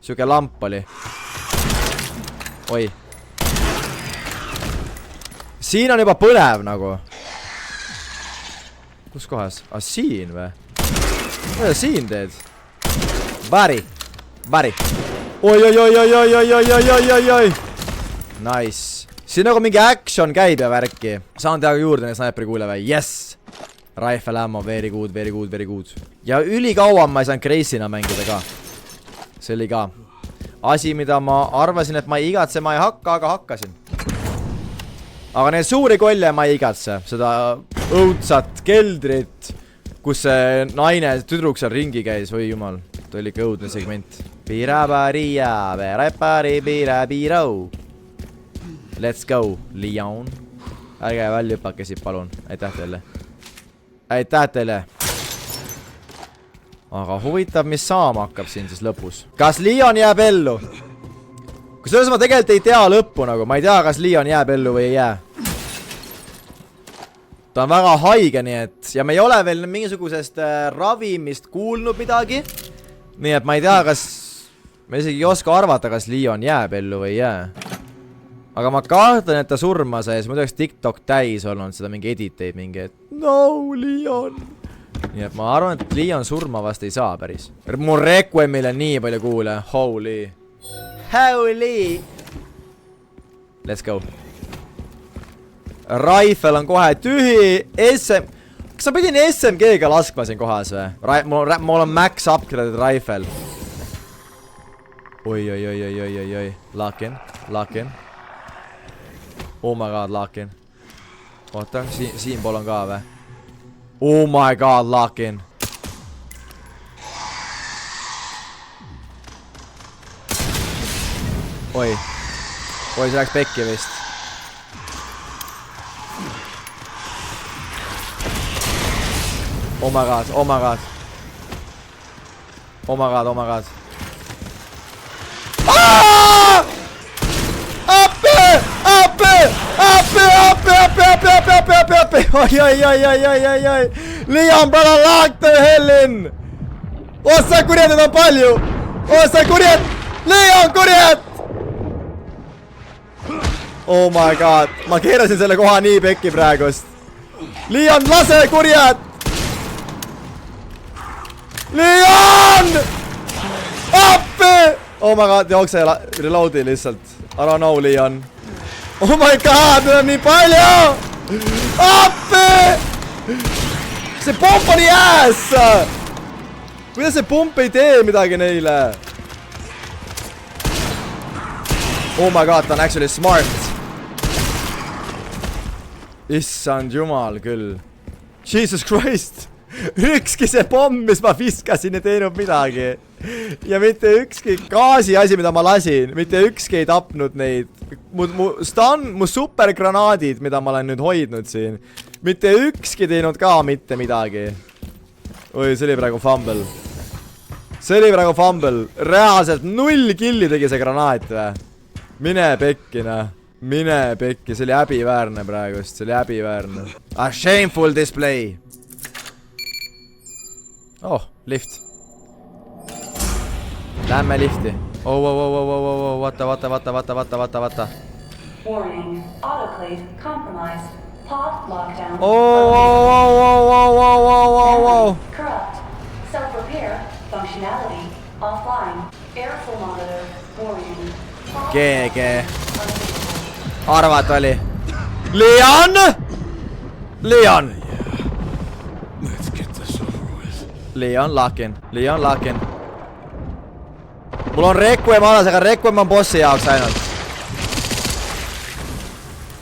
Süüke lamp oli. Oi. Siin on juba põnev nagu. Kus kohas? Siin või? Mida siin teed? Bari. Oi. Nice. Siin nagu mingi action käib ja värki. Saan teha juurde neid sniperi kuule või? Yes! Rifle ammo, very good. Ja ülikauan ma ei saanud Grace'ina mängida ka. See oli ka asi, mida ma arvasin, et ma igatsema ei hakka, aga hakkasin. Aga neid suuri kolle ma ei igatse. Seda õudsat keldrit, kus see naine, tüdruk seal ringi käis. Oi jumal, ta oli ikka õudne segment. Let's go, Leon. Ärge välja hüpakesi, palun. Aitäh teile. Aga huvitav, mis saama hakkab siin siis lõpus. Kas Leon jääb ellu? Kusjuures ma tegelikult ei tea lõppu nagu. Ma ei tea, kas Leon jääb ellu või ei jää. Ta on väga haige, nii et... Ja me ei ole veel mingisugusest ravimist kuulnud midagi. Nii et ma ei tea, kas... Me isegi ei oska arvata, kas Leon jääb ellu või ei jää. Aga ma kaartan, et ta surma sai. Muidu oleks TikTok täis olnud seda mingi editeid mingi, et... No, Leon! Nii et ma arvan, et Leon surma vast ei saa päris. Mu Requiemile nii palju kuule. Holy. Let's go. Rifle on kohe tühi. SM... Kas ma pidin SMG-ga laskma siin kohas või? Mul on max upgraded rifle. Oi. Lock in. Oh my god, lock in. Oota, siin pool on ka või? Oh my god, lock in. Oi, see läks pekki vist. Oh my god, oh my god. Oh my god, oh my god. Appi! Oi. Leon, brother, lock the hell in! Ossa kurjed on palju! Ossa kurjed! Leon, kurjed! Oh my god, ma keerasin selle koha nii pekki praegust. Leon, lase kurjed! Leon! Appi! Oh my god, jookse reloadi lihtsalt. Ära know, Leon. Oh my god, need on nii palju! Appi! See pomp on nii ass! Kuidas see pomp ei tee midagi neile? Oh my god, ta on actually smart. Issand jumal küll. Jesus Christ! Ükski see pomm, mis ma viskasin, ei teinud midagi. Ja mitte ükski gaasi asi, mida ma lasin. Mitte ükski ei tapnud neid. Mu supergranaadid, mida ma olen nüüd hoidnud siin. Mitte ükski teinud ka mitte midagi. Oi, see oli praegu fumble. See oli praegu fumble. Reaalselt 0 killi tegi see granaat või? Mine pekkina. Mine pekki, see oli häbiväärne praegust, see oli häbiväärne. A shameful display. Oh, lift. Lähme lifti. Oh, vaata. Warning, autoclave compromised. Pod lockdown. Oh. Corrupt. Self-repair functionality offline. Airflow monitor warning. GG. Arvat oli. Leon! Let's get this over with. Leon lakin. Mul on Requiem alas, aga Requiem on bossi jaoks ainult.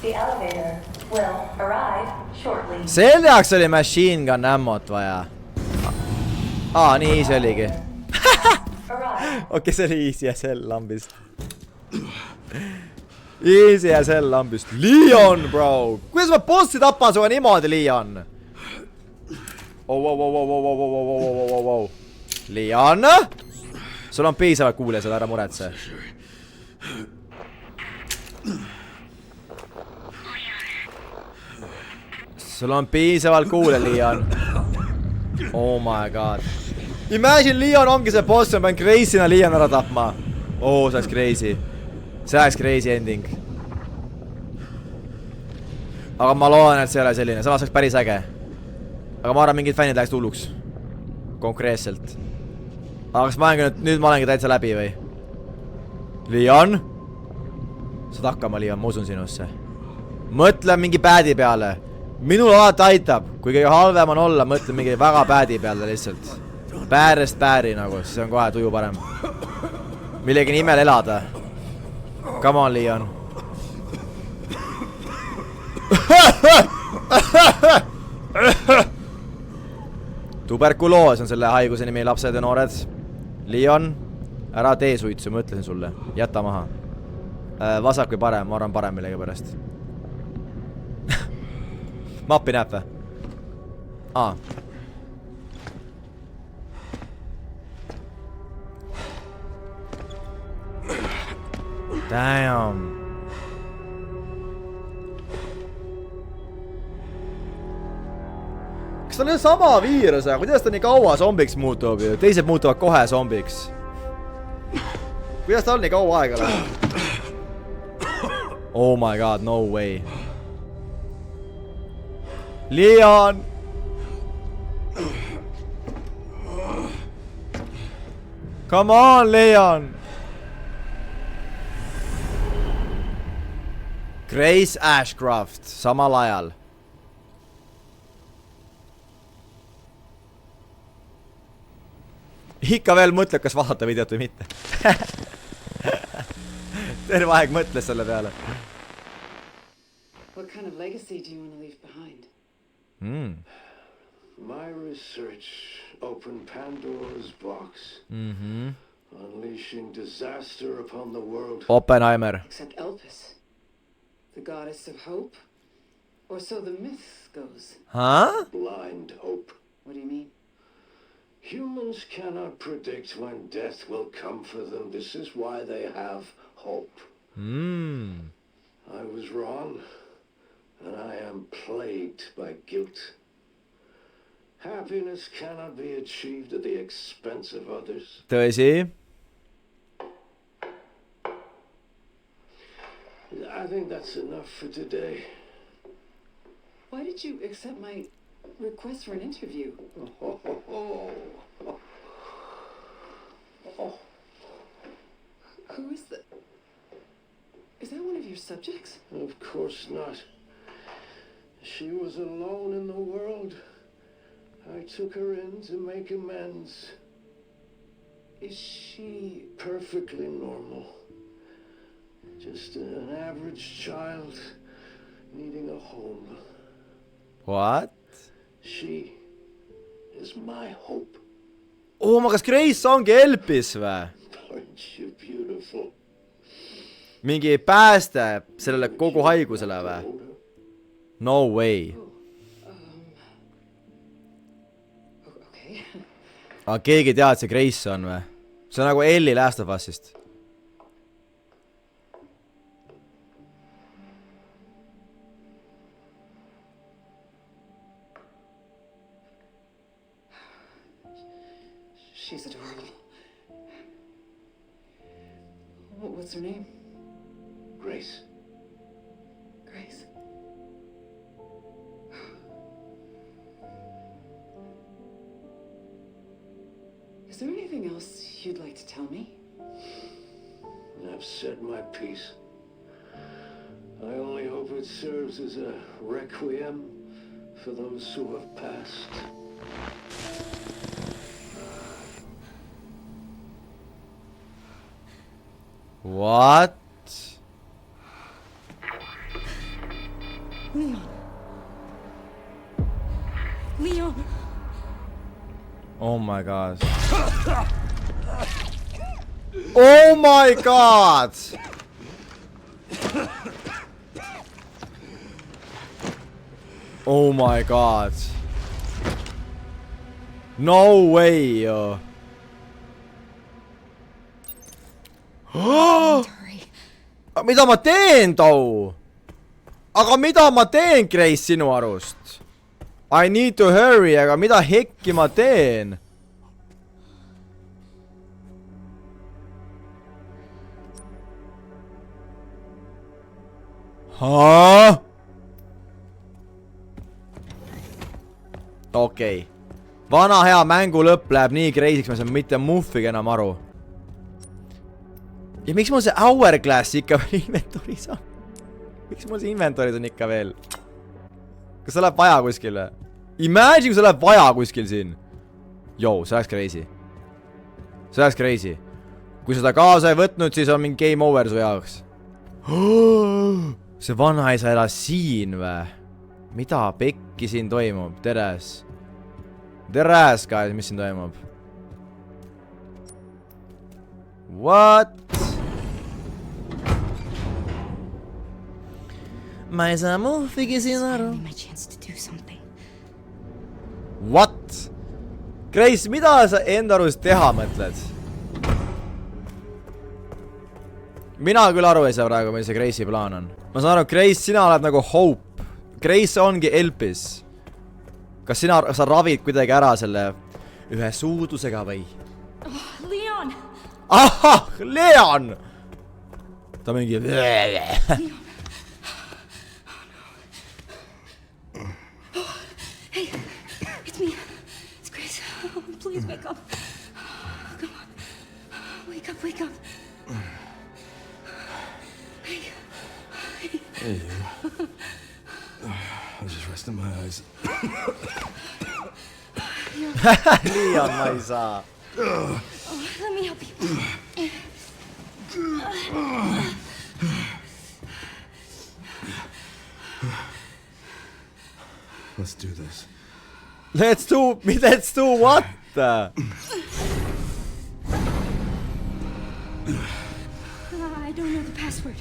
The elevator will arrive shortly. Selle jaoks oli machine gun ammot vaja. Nii easy oligi. Okei, see oli easy SL lambist. Easy SL lambist. Leon, bro! Kuidas ma bossi tapan suga niimoodi, Leon? Oh. Leon? Sul on piisavalt kuule seda, ära muretse. Sul on piisavalt kuule, Leon. Oh my god. Imagine Leon ongi see boss, ma pean crazy'na Leon ära tapma. Oh, see oleks crazy. See oleks crazy ending. Aga ma loodan, et see ei ole selline. Samas oleks päris äge. Aga ma arvan, mingid fännid läheks tulluks. Konkreetselt. Aga kas ma olengi nüüd ma olengi täitsa läbi või? Leon? Saad hakkama, Leon, ma usun sinusse. Mõtle mingi päädi peale. Minul alati aitab. Kui kõige halvem on olla, mõtle mingi väga päädi peale lihtsalt. Päärest pääri nagu, siis on kohe tuju parem. Millegi nimel elada. Come on, Leon. Tuberkuloos on selle haiguse nimi, lapsed ja noored. Leon, ära tee suitsu, ma ütlesin sulle. Jäta maha. Vasak või parem, ma arvan parem millegi pärast. Mappi näeb või? Damn. Kas ta on sama viirus, aga kuidas ta nii kaua zombiks muutub ju? Teised muutuvad kohe zombiks. Kuidas ta on nii kaua aega läheb? Oh my god, no way. Leon! Come on, Leon! Grace Ashcroft, samal ajal. Ikka veel mõtleb, kas vaadata videot või mitte. Terve aeg mõtles selle peale. What kind of legacy do you want to leave behind? My research opened Pandora's box. Unleashing disaster upon the world. Oppenheimer. Except Elpis, the goddess of hope, or so the myth goes. Huh? Blind hope. What do you mean? Humans cannot predict when death will come for them. This is why they have hope. I was wrong, and I am plagued by guilt. Happiness cannot be achieved at the expense of others. Tõsi? I think that's enough for today. Why did you accept my request for an interview? Who is that? Is that one of your subjects? Of course not. She was alone in the world. I took her in to make amends. Is she... Perfectly normal. Just an average child needing a home. What? She is my hope. Kas Grace ongi Elpis või? Aren't you beautiful? Mingi pääste sellele kogu haigusele või? No way. Okay. Aga keegi ei tea, et see Grace on või? See on nagu Ellie Last of Us'ist. She's adorable. What's her name? Grace. Grace. Is there anything else you'd like to tell me? I've said my piece. I only hope it serves as a requiem for those who have passed. What? Leon. Leon. Oh my god. Oh my god! Oh my god. No way. Mida ma teen too? Aga mida ma teen, Grace, sinu arust? I need to hurry, aga mida hekki ma teen? Haa? Okei. Vana hea mängu lõpp läheb nii crazy'ks, ma saan mitte muffigi enam aru. Ja miks mul see hourglass ikka veel inventoris on? Miks mul see inventoris on ikka veel? Kas see läheb vaja kuskil? Imagine, kui see läheb vaja kuskil siin. Jou, see oleks crazy. See oleks crazy. Kui seda kaasa ei võtnud, siis on mingi game over su jaoks. See vanaisa elas siin või? Mida pekki siin toimub? Teres. Teres, guys, mis siin toimub? What? Ma ei saa muhvigi siin aru. My chance to do something. What? Grace, mida sa enda arust teha mõtled? Mina küll aru ei saa praegu, mis see Grace'i plaan on. Ma saan aru, Grace, sina oled nagu Hope. Grace ongi Elpis. Kas sina sa ravid kuidagi ära selle ühe suudlusega või? Oh, Leon! Ahah, Leon! Ta mingi... Leon! Hey, it's me. It's Grace. Oh, please wake up. Come on. Wake up, wake up. Hey. I was just resting my eyes. Leon, ma ei saa. Oh, let me help you. Let's do this. Let's do what? I don't know the password.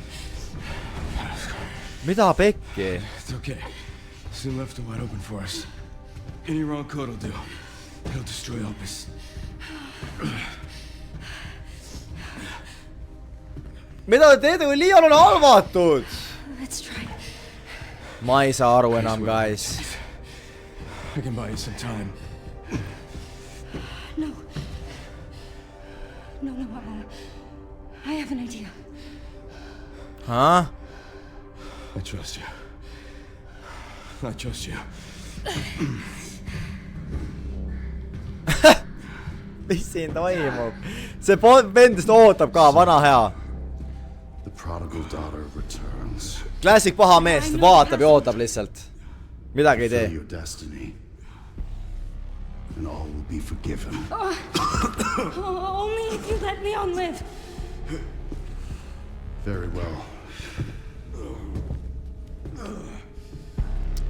Mida pekki? It's okay. Soon left it wide open for us. Any wrong code will do. It'll destroy Opus. Mida te teete, kui Leon on halvatud? Let's try. Ma ei saa aru enam, guys. I can buy you some time. No. No, I won't. I have an idea. Huh? I trust you. I trust you. Mis siin toimub? See vend vist ootab ka, vana hea. The prodigal daughter returns. Klassik paha mees, vaatab ja ootab lihtsalt. Midagi ei tee. Fulfill your destiny. And all will be forgiven. Only if you let Leon live. Very well.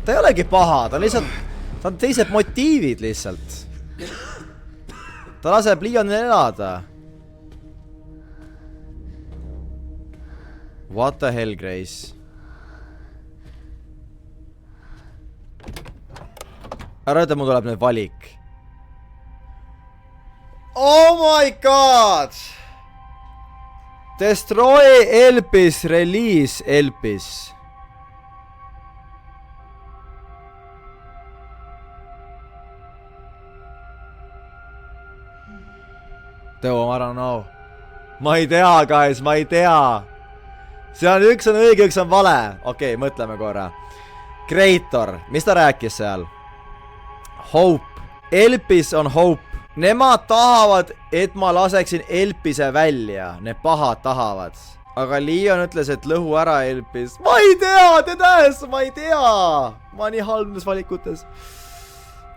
Ta ei olegi paha, ta lihtsalt, ta on teised motiivid lihtsalt. Ta laseb Leonil elada. What the hell, Grace? Ära ütle, mul tuleb nüüd valik. Oh my god! Destroy Elpis, release Elpis. Teo, I don't know. Ma ei tea, guys, ma ei tea. See on üks on õige, üks on vale. Okei, mõtleme korra. Creator, mis ta rääkis seal? Hope. Elpis on Hope. Nemad tahavad, et ma laseksin Elpise välja. Need pahad tahavad. Aga Leon ütles, et lõhu ära Elpis. Ma ei tea, teades, ma ei tea. Ma nii halb nendes valikutes.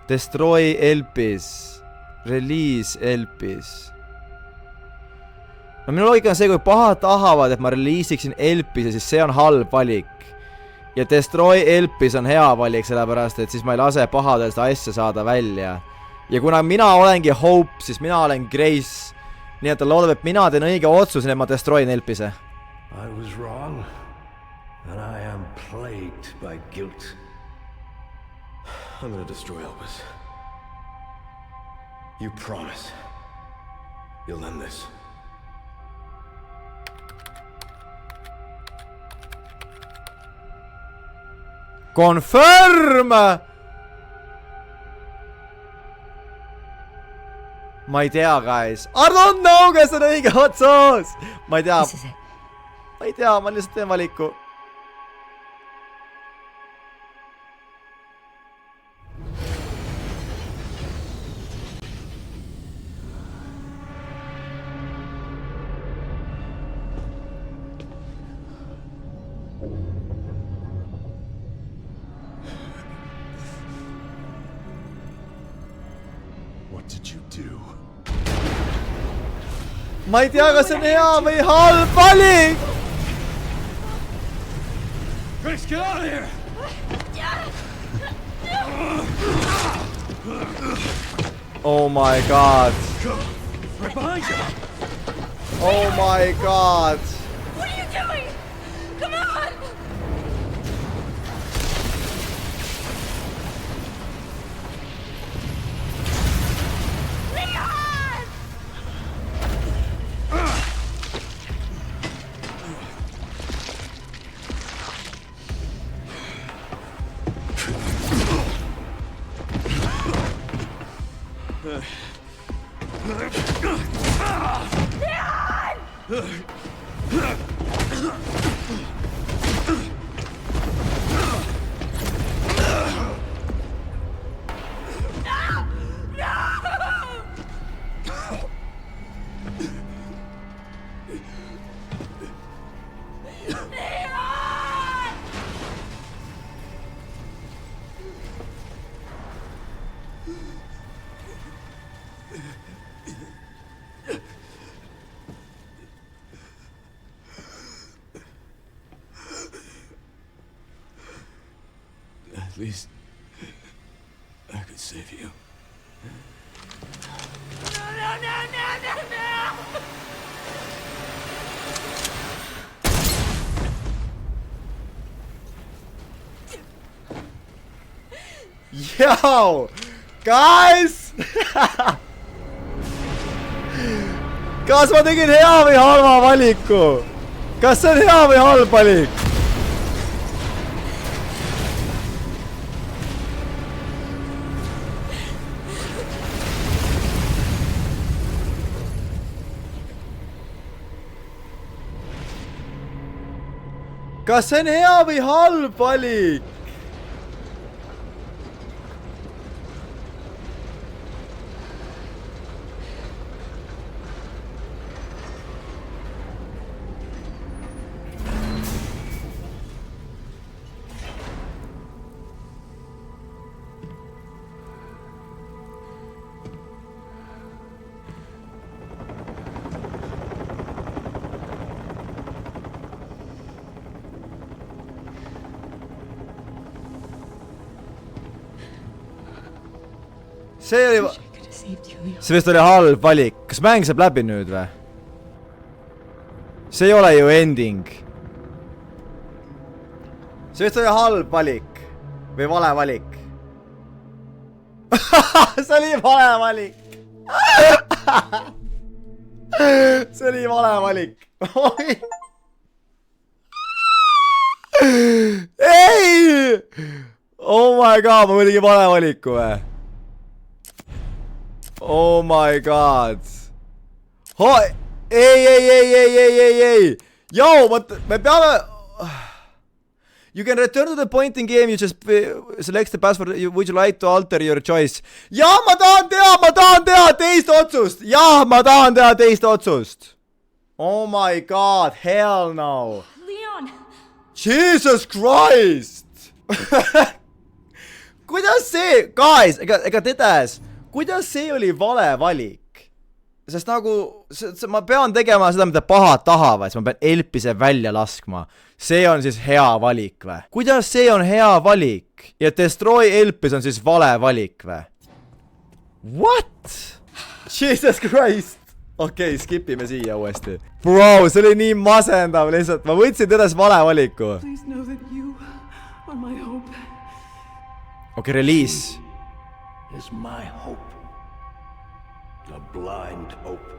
Destroy Elpis. Release Elpis. No minu loogika on see, kui pahad tahavad, et ma releasiksin Elpise, siis see on halb valik. Ja Destroy Elpis on hea valik, sellepärast, et siis ma ei lase pahadel seda asja saada välja. Ja kuna mina olengi Hope, siis mina olen Grace. Nii et ta loodab, et mina teen õige otsuse, et ma destroyin Elpise. I was wrong, and I am plagued by guilt. I'm gonna destroy Opus. You promise. You'll end this. Confirm! Ma ei tea, guys. I don't know, kas on õige otsus! Ma ei tea. Ma ei tea, ma lihtsalt teen valiku. What did you do? Ma ei tea, kas see on hea või halb valik! Grace, get out of here! Oh my god. Right behind you! Oh my god. What are you doing? Come on! Leon! At least I could save you. Yo! Guys! Kas ma tegin hea või halva valiku? Kas see on hea või halb valik? Kas see on hea või halb valik? See oli... See vist oli halb valik. Kas mäng saab läbi nüüd või? See ei ole ju ending. See vist oli halb valik. Või vale valik. See oli vale valik. See oli vale valik. Ei! Oh my god, ma muidugi vale valiku või? Oh my god. Ei. Yo, me peame... You can return to the point in game, you just select the password, would you like to alter your choice? Jah, ma tahan teha teist otsust. Jah, ma tahan teha teist otsust. Oh my god, hell no. Leon! Jesus Christ! Kuidas see... Guys, ega tedes... Kuidas see oli vale valik? Sest nagu, ma pean tegema seda, mida pahad tahavad, siis ma pean Elpise välja laskma. See on siis hea valik või? Kuidas see on hea valik? Ja Destroy Elpis on siis vale valik või? What? Jesus Christ! Okei, skipime siia uuesti. Bro, see oli nii masendav lihtsalt. Ma võtsin tõdes vale valiku. Okei, release. Is my hope. A blind hope.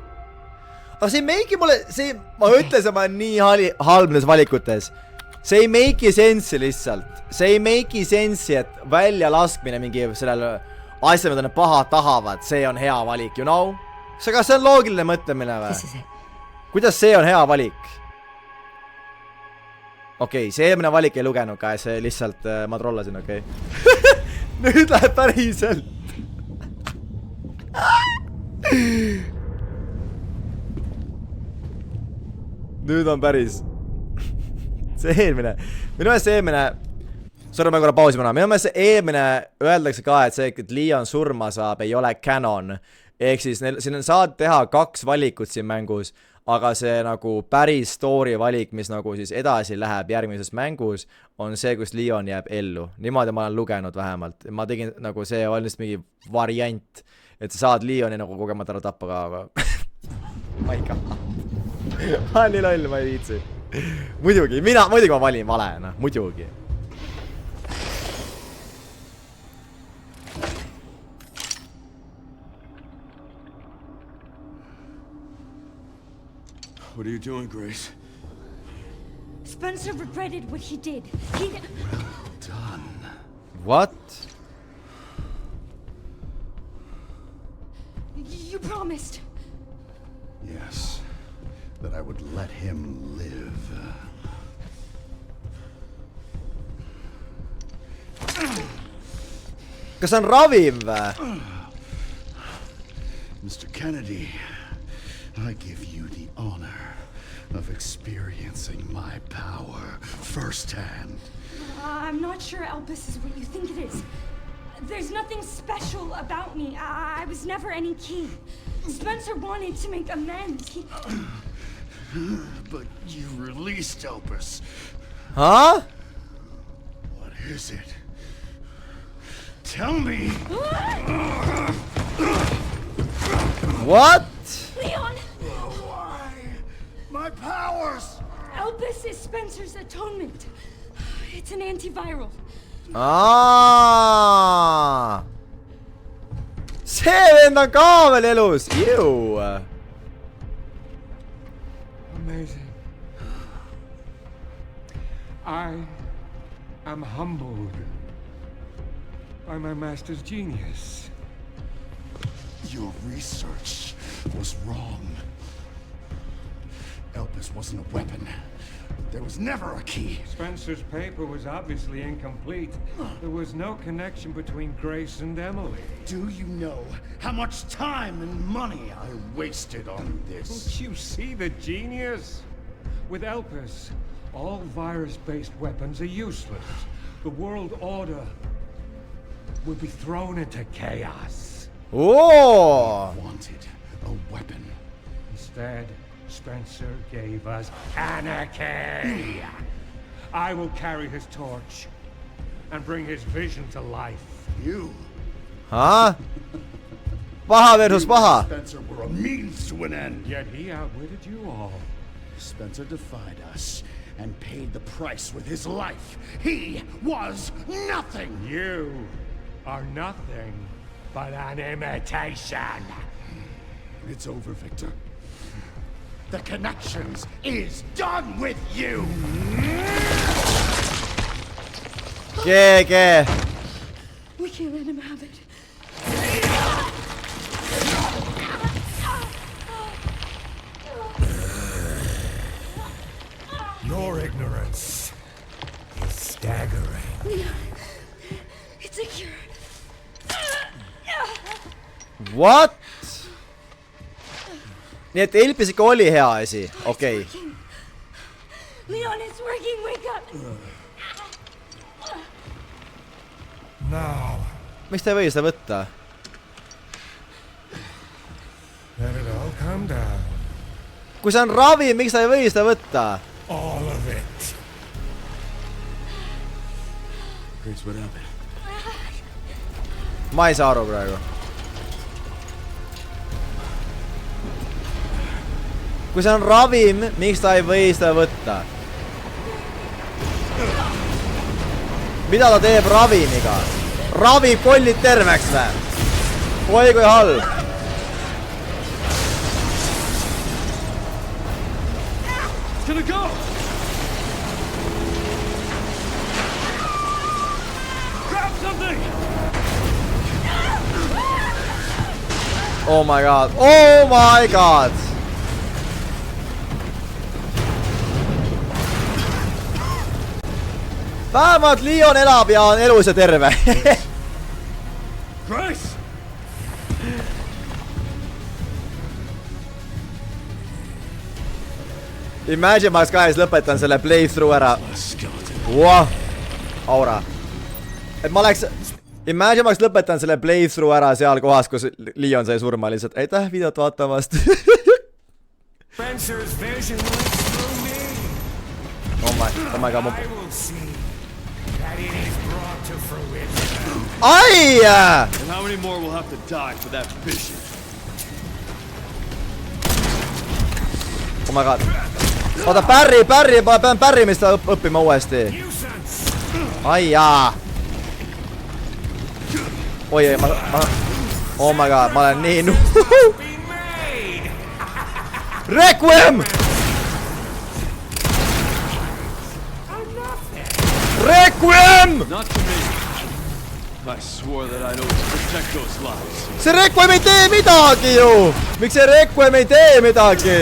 Aga see ei make'i mulle, see, ma ütlesin, ma olen nii halb nendes valikutes. See ei make'i sensi lihtsalt. See ei make'i sensi, et välja laskmine mingi sellel asja, mida need pahad tahavad, see on hea valik, you know? Kas see on loogiline mõtlemine või? Kuidas see on hea valik? Okei, see eelmine valik ei lugenud ka, see lihtsalt, ma trollasin, okei. Nüüd läheb päriselt. Nüüd on päris. See eelmine. Minu meelest see eelmine. Sorry, ma korra pausi panna. Minu meelest see eelmine öeldakse ka, et see, et Leon surma saab, ei ole canon. Ehk siis siin saad teha 2 valikut siin mängus, aga see nagu päris story valik, mis nagu siis edasi läheb järgmises mängus, on see, kus Leon jääb ellu. Niimoodi ma olen lugenud vähemalt. Ma tegin nagu see on lihtsalt mingi variant, et sa saad Leoni nagu kogemata ära tappa ka, aga... ma ei ka. Ma olen nii loll, ma ei viitsi. Muidugi ma valin vale, noh, muidugi. What are you doing, Grace? Spencer regretted what he did. He... Well done. What? You promised. Yes, that I would let him live. Kas on ravim või? Mr. Kennedy, I give you the honor of experiencing my power firsthand. I'm not sure Elpis is what you think it is. There's nothing special about me. I was never any key. Spencer wanted to make amends. But you released Elpis. Huh? What is it? Tell me! What? Leon! Why? My powers! Elpis is Spencer's atonement. It's an antiviral. Ah! see vend on ka veel elus! Jõu! Amazing. I am humbled by my master's genius. Your research was wrong. Elpis wasn't a weapon. There was never a key. Spencer's paper was obviously incomplete. There was no connection between Grace and Emily. Do you know how much time and money I wasted on this? Don't you see the genius? With Elpis, all virus-based weapons are useless. The world order will be thrown into chaos. Oh! I wanted a weapon. Instead, Spencer gave us anarchy. I will carry his torch and bring his vision to life. You, Huh? Paha versus paha. Spencer, were a means to an end. Yet he outwitted you all. Spencer defied us and paid the price with his life. He was nothing. You are nothing but an imitation. It's over, Victor. The Connections is done with you. GG. We can't let him have it. Your ignorance is staggering. Leon, it's a cure. What? Nii et Elpis ikka oli hea asi, okei. Leon, it's working, wake up! Now, Miks ta ei või seda võtta? Let it all come down. Kui see on ravi, miks ta ei või seda võtta? all of it. Grace, what happened? Ma ei saa aru praegu. Kui see on ravim, miks ta ei või seda võtta? Mida ta teeb ravimiga? Ravib kollid terveks või? Oi kui halb. It's gonna go! Grab something! Oh my god. Oh my god. Vähemalt Leon elab ja on elus ja terve. Grace! Imagine ma oleks kahest lõpetan selle playthrough ära. Wow. Aura. Et ma oleks... Imagine ma oleks lõpetan selle playthrough ära seal kohas, kus Leon sai surma lihtsalt. Aitäh videot vaatamast. Spencer's vision lives through me. Oh my god. I will see that it is brought to fruition. Ai! And how many more will have to die for that vision? Oh my god. Oota, pärri, ma pean pärrimist õppima uuesti. Ai jaa. Oi, oh my god, ma olen nii Requiem! Requiem! Not to me. I swore that I'd always protect those lives. See Requiem ei tee midagi ju! Miks see Requiem ei tee midagi?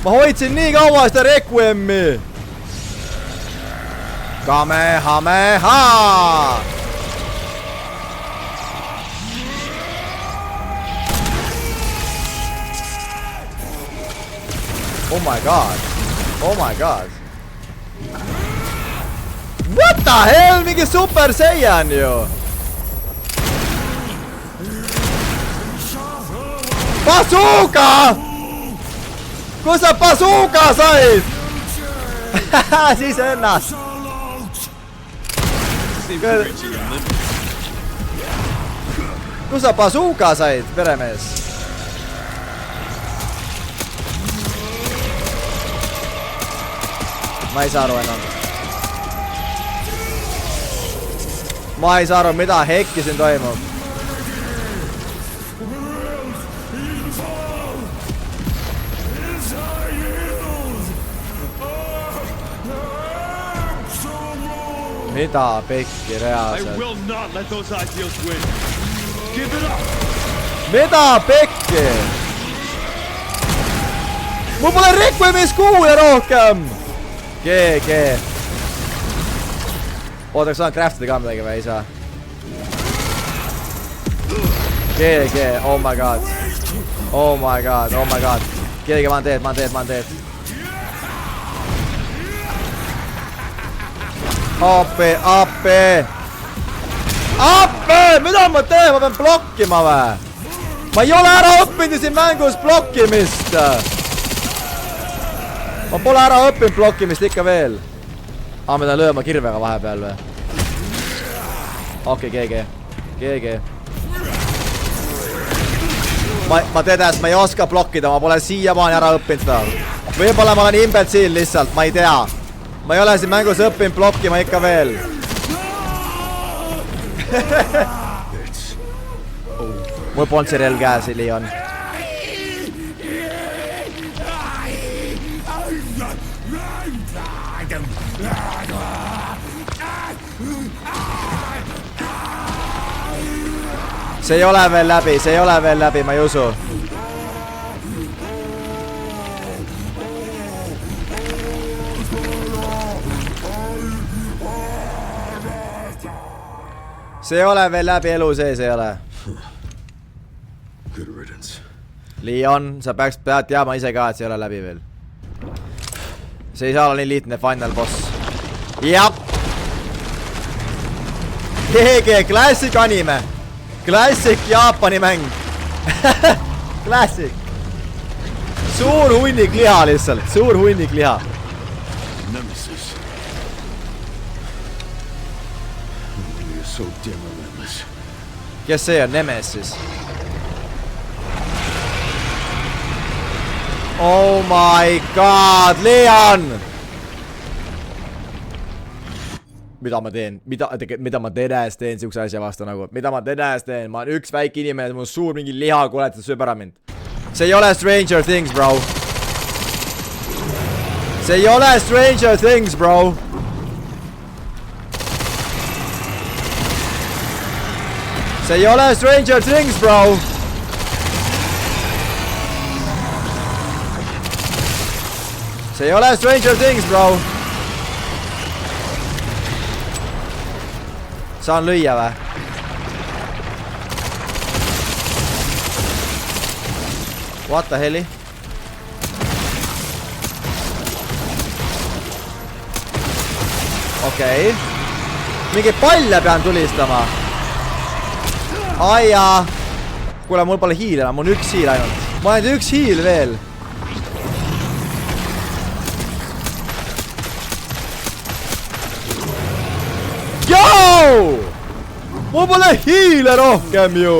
Ma hoidsin nii kaua seda Requiemi! Kamehameha! Oh my god. Oh my god. What the hell? Mingi Super Saiyan ju! Bazooka! Kus sa bazooka said? Siis ennast. Kus sa bazooka said, peremees? Ma ei saa aru enam. Ma ei saa aru, mida hekki siin toimub. Mida pekki I reaalselt? will not let those ideals win. Give it up! Mida pekki? Mul pole Requiem'is kuule rohkem! GG. Ootaks saan craftida ka midagi või ei saa? GG, oh my god. Oh my god, oh my god. GG, ma on dead. Appe! Mida ma teen? Ma pean blokkima või? Ma ei ole ära õppinud siin mängus blokkimist! Ma pole ära õppinud blokkimist ikka veel. Ma pean lööma kirvega vahepeal või? Okei, GG. Ma teades, ma ei oska blokkida, ma pole siiamaani ära õppinud seda. Võib-olla ma olen imbetsiil lihtsalt, ma ei tea. Ma ei ole siin mängus õppinud blokkima ikka veel. Mul polnud see relv käes, Leon. See ei ole veel läbi, ma ei usu. See ei ole veel läbi, elu sees ei ole. Good riddance. Leon, sa pead teadma ise ka, et see ei ole läbi veel. See ei saa olla nii lihtne final boss. Jap! GG, classic anime. Classic Jaapani mäng. Classic. Suur hunnik liha lihtsalt, suur hunnik liha. Nemesis. You're so damn relentless. Kes see on? Nemesis. Oh my god, Leon! Mida ma teen? Mida ma tedes teen siukse asja vastu nagu? Mida ma tedes teen? Ma olen üks väike inimene, mul suur mingi lihakoletus sööb ära mind. See ei ole Stranger Things, bro. See ei ole Stranger Things, bro. See ei ole Stranger Things, bro. See ei ole Stranger Things, bro. Saan lüüa või? What the helli? Okei. Mingi palle pean tulistama. Aia. Kuule, mul pole hiil enam, mul on üks hiil ainult. Ma olen üks hiil veel. Joo! Mul pole hiile rohkem ju!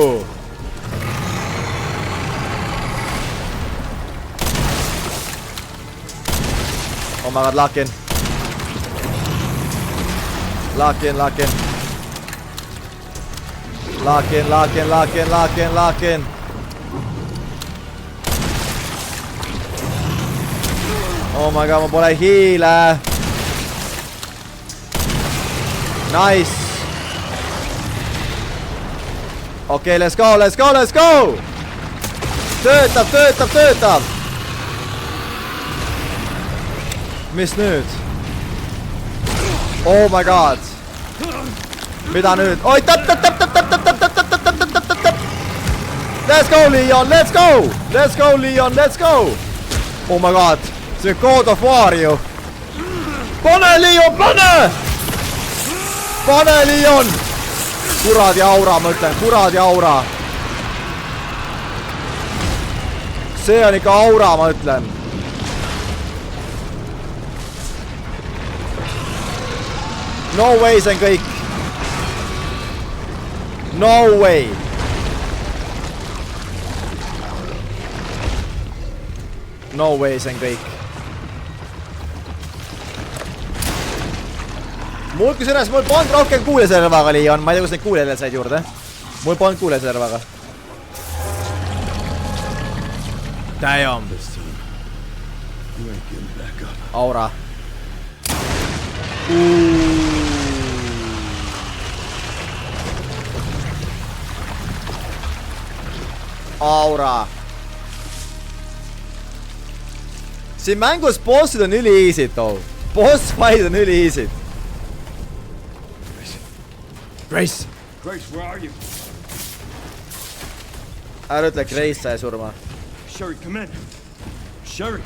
Oh my god, lock in. Lock in. Oh my god, mul pole hiile. Nice. Okei, let's go. Töötab. Mis nüüd? Oh my god. Mida nüüd? Oi, tap. Let's go, Leon, let's go. Oh my god. See on God of War ju. Pane, Leon, pane! Pane, Leon! Kuradi aura, ma ütlen, kuradi aura. See on ikka aura, ma ütlen. No way, see on kõik. No way. No way, see on kõik. Mul kusjuures, mul polnud rohkem kuuleservaga, Leon. Ma ei tea, kus neid kuulele said juurde. Mul polnud kuuleservaga. Damn. Aura. aura. siin mängus bossid on üli easy'd too. Boss fight on üli easy'd. Grace. Grace, where are you? Ära ütle, Grace sai surma. Sherry, come in. Sherry.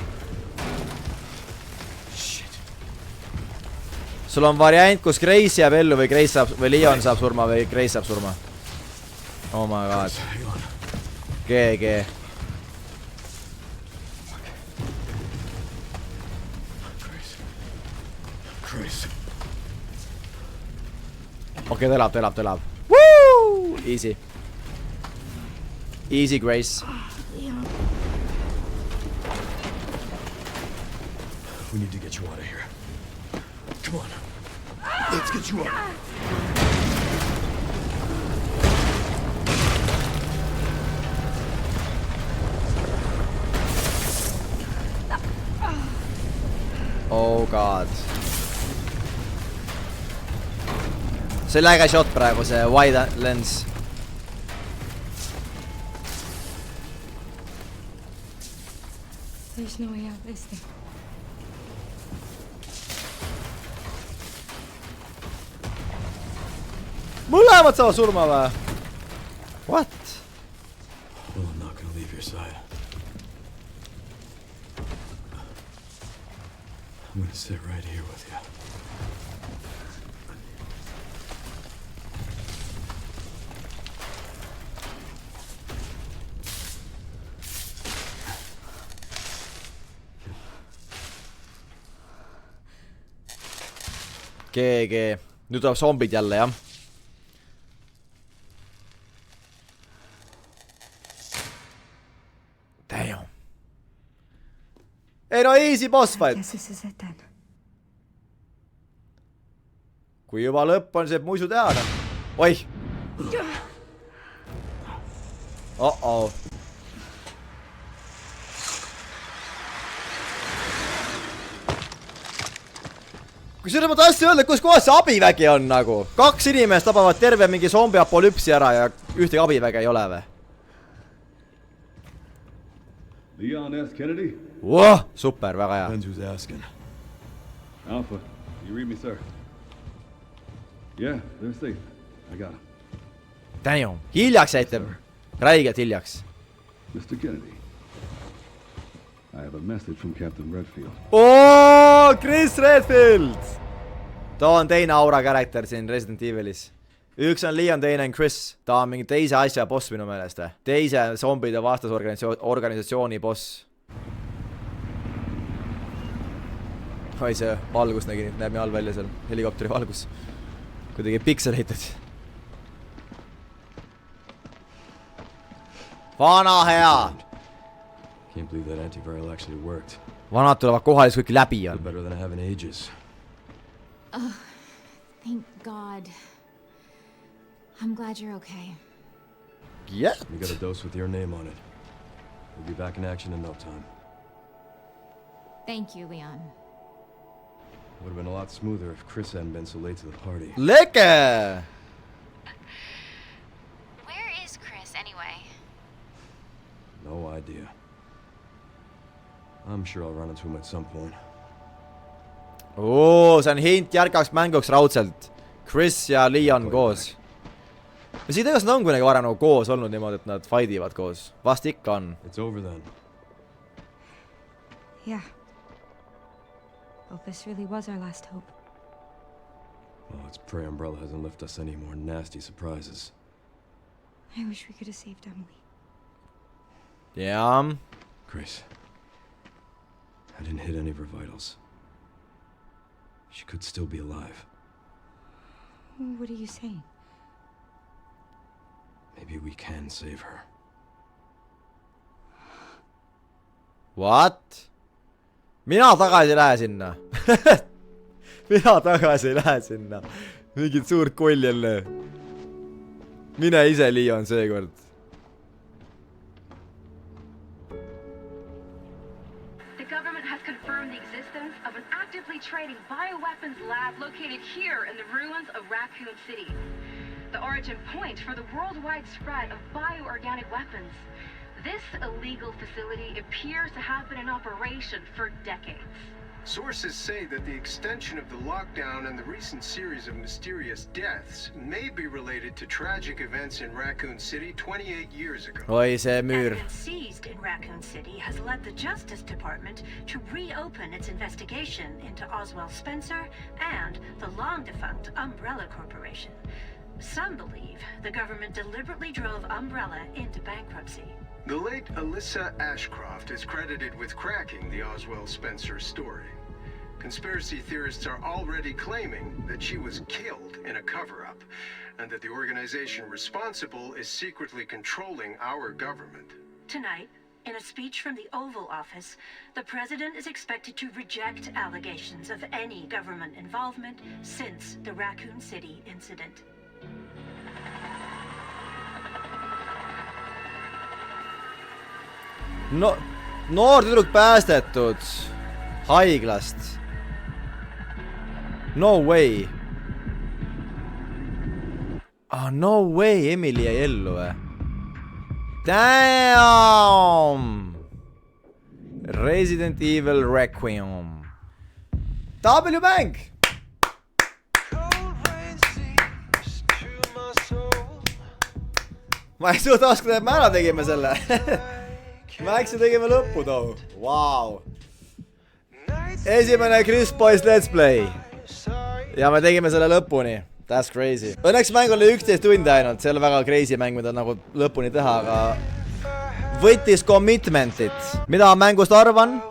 Shit. Sul on variant, kus Grace jääb ellu või Grace saab, või Leon saab surma või Grace saab surma. Oh my god. GG. Okei, ta elab. Woo! Easy. Easy, Grace. We need to get you out of here. Come on. Let's get you out. Oh god. See oli äge shot praegu, see wide lens. There's no way out, is there? Mõlemad saavad surma või? What? Well, I'm not gonna leave your side. I'm gonna sit right here with you. GG. Nüüd tuleb zombid jälle, jah. Damn. Ei no easy boss fight. Kui juba lõpp on, see muisu teada. Oih. Oh-oh. Kui seda ma tahtsin öelda, kus kohas see abivägi on nagu. 2 inimest tabavad terve mingi zombi apolüpsi ära ja ühtegi abiväge ei ole või? Leon S. Kennedy? Wow, super, väga hea. Depends who's asking. Alpha, you read me, sir? Yeah, they're safe. I got him. Damn. Hiljaks jäite. Räigelt hiljaks. Mr. Kennedy, I have a message from Captain Redfield. Oh, Chris Redfield! Ta on teine aura karakter siin Resident Evilis. Üks on Leon, teine on Chris. Ta on mingi teise asja boss minu meelest. Teise zombide vastasorganisatsiooni boss. Oi, see valgus näeb nii all välja seal. Helikopteri valgus. Kuidagi pikseleitad. Vana hea! Can't believe that antiviral actually worked. Vanad tulevad kohale, siis kõik läbi on. Better than I have in ages. Oh, thank God. I'm glad you're okay. Yeah. We got a dose with your name on it. We'll be back in action in no time. Thank you, Leon. Would have been a lot smoother if Chris hadn't been so late to the party. Lekker! Where is Chris, anyway? No idea. I'm sure I'll run into him at some point. Oo, see on hint järgaks mänguks raudselt. Chris ja Leon koos. Ma siin tegelikult on kunagi varem nagu koos olnud niimoodi, et nad fightivad koos. Vast ikka on. It's over then. Yeah. Well, this really was our last hope. Well, let's pray Umbrella hasn't left us any more nasty surprises. I wish we could have saved Emily. Yeah. Grace. I didn't hit any of her vitals. She could still be alive. What are you saying? Maybe we can save her. What? Mina tagasi ei lähe sinna. Mina tagasi ei lähe sinna. Mingid suurt koll jälle. Mine ise, Leon, seekord. The government has confirmed the existence of an actively trading bioweapons lab located here in the ruins of Raccoon City. The origin point for the worldwide spread of bioorganic weapons. This illegal facility appears to have been in operation for decades. Sources say that the extension of the lockdown and the recent series of mysterious deaths may be related to tragic events in Raccoon City 28 years ago. Oi, see müür. Evidence seized in Raccoon City has led the Justice Department to reopen its investigation into Oswald Spencer and the long-defunct Umbrella Corporation. Some believe the government deliberately drove Umbrella into bankruptcy. The late Alyssa Ashcroft is credited with cracking the Oswald Spencer story. Conspiracy theorists are already claiming that she was killed in a cover-up, and that the organization responsible is secretly controlling our government. Tonight, in a speech from the Oval Office, the president is expected to reject allegations of any government involvement since the Raccoon City incident. No, noor tüdruk päästetud haiglast. No way. No way, Emily jäi ellu või? Damn! Resident Evil Requiem. W-mäng! Ma ei suuda oskada, et me ära tegime selle. Me äkki tegime lõppu too. Wow. Esimene Chris Boys Let's Play. Ja me tegime selle lõpuni. That's crazy. Õnneks mäng oli 11 tundi ainult. See oli väga crazy mäng, mida nagu lõpuni teha, aga võttis commitmentit. Mida ma mängust arvan?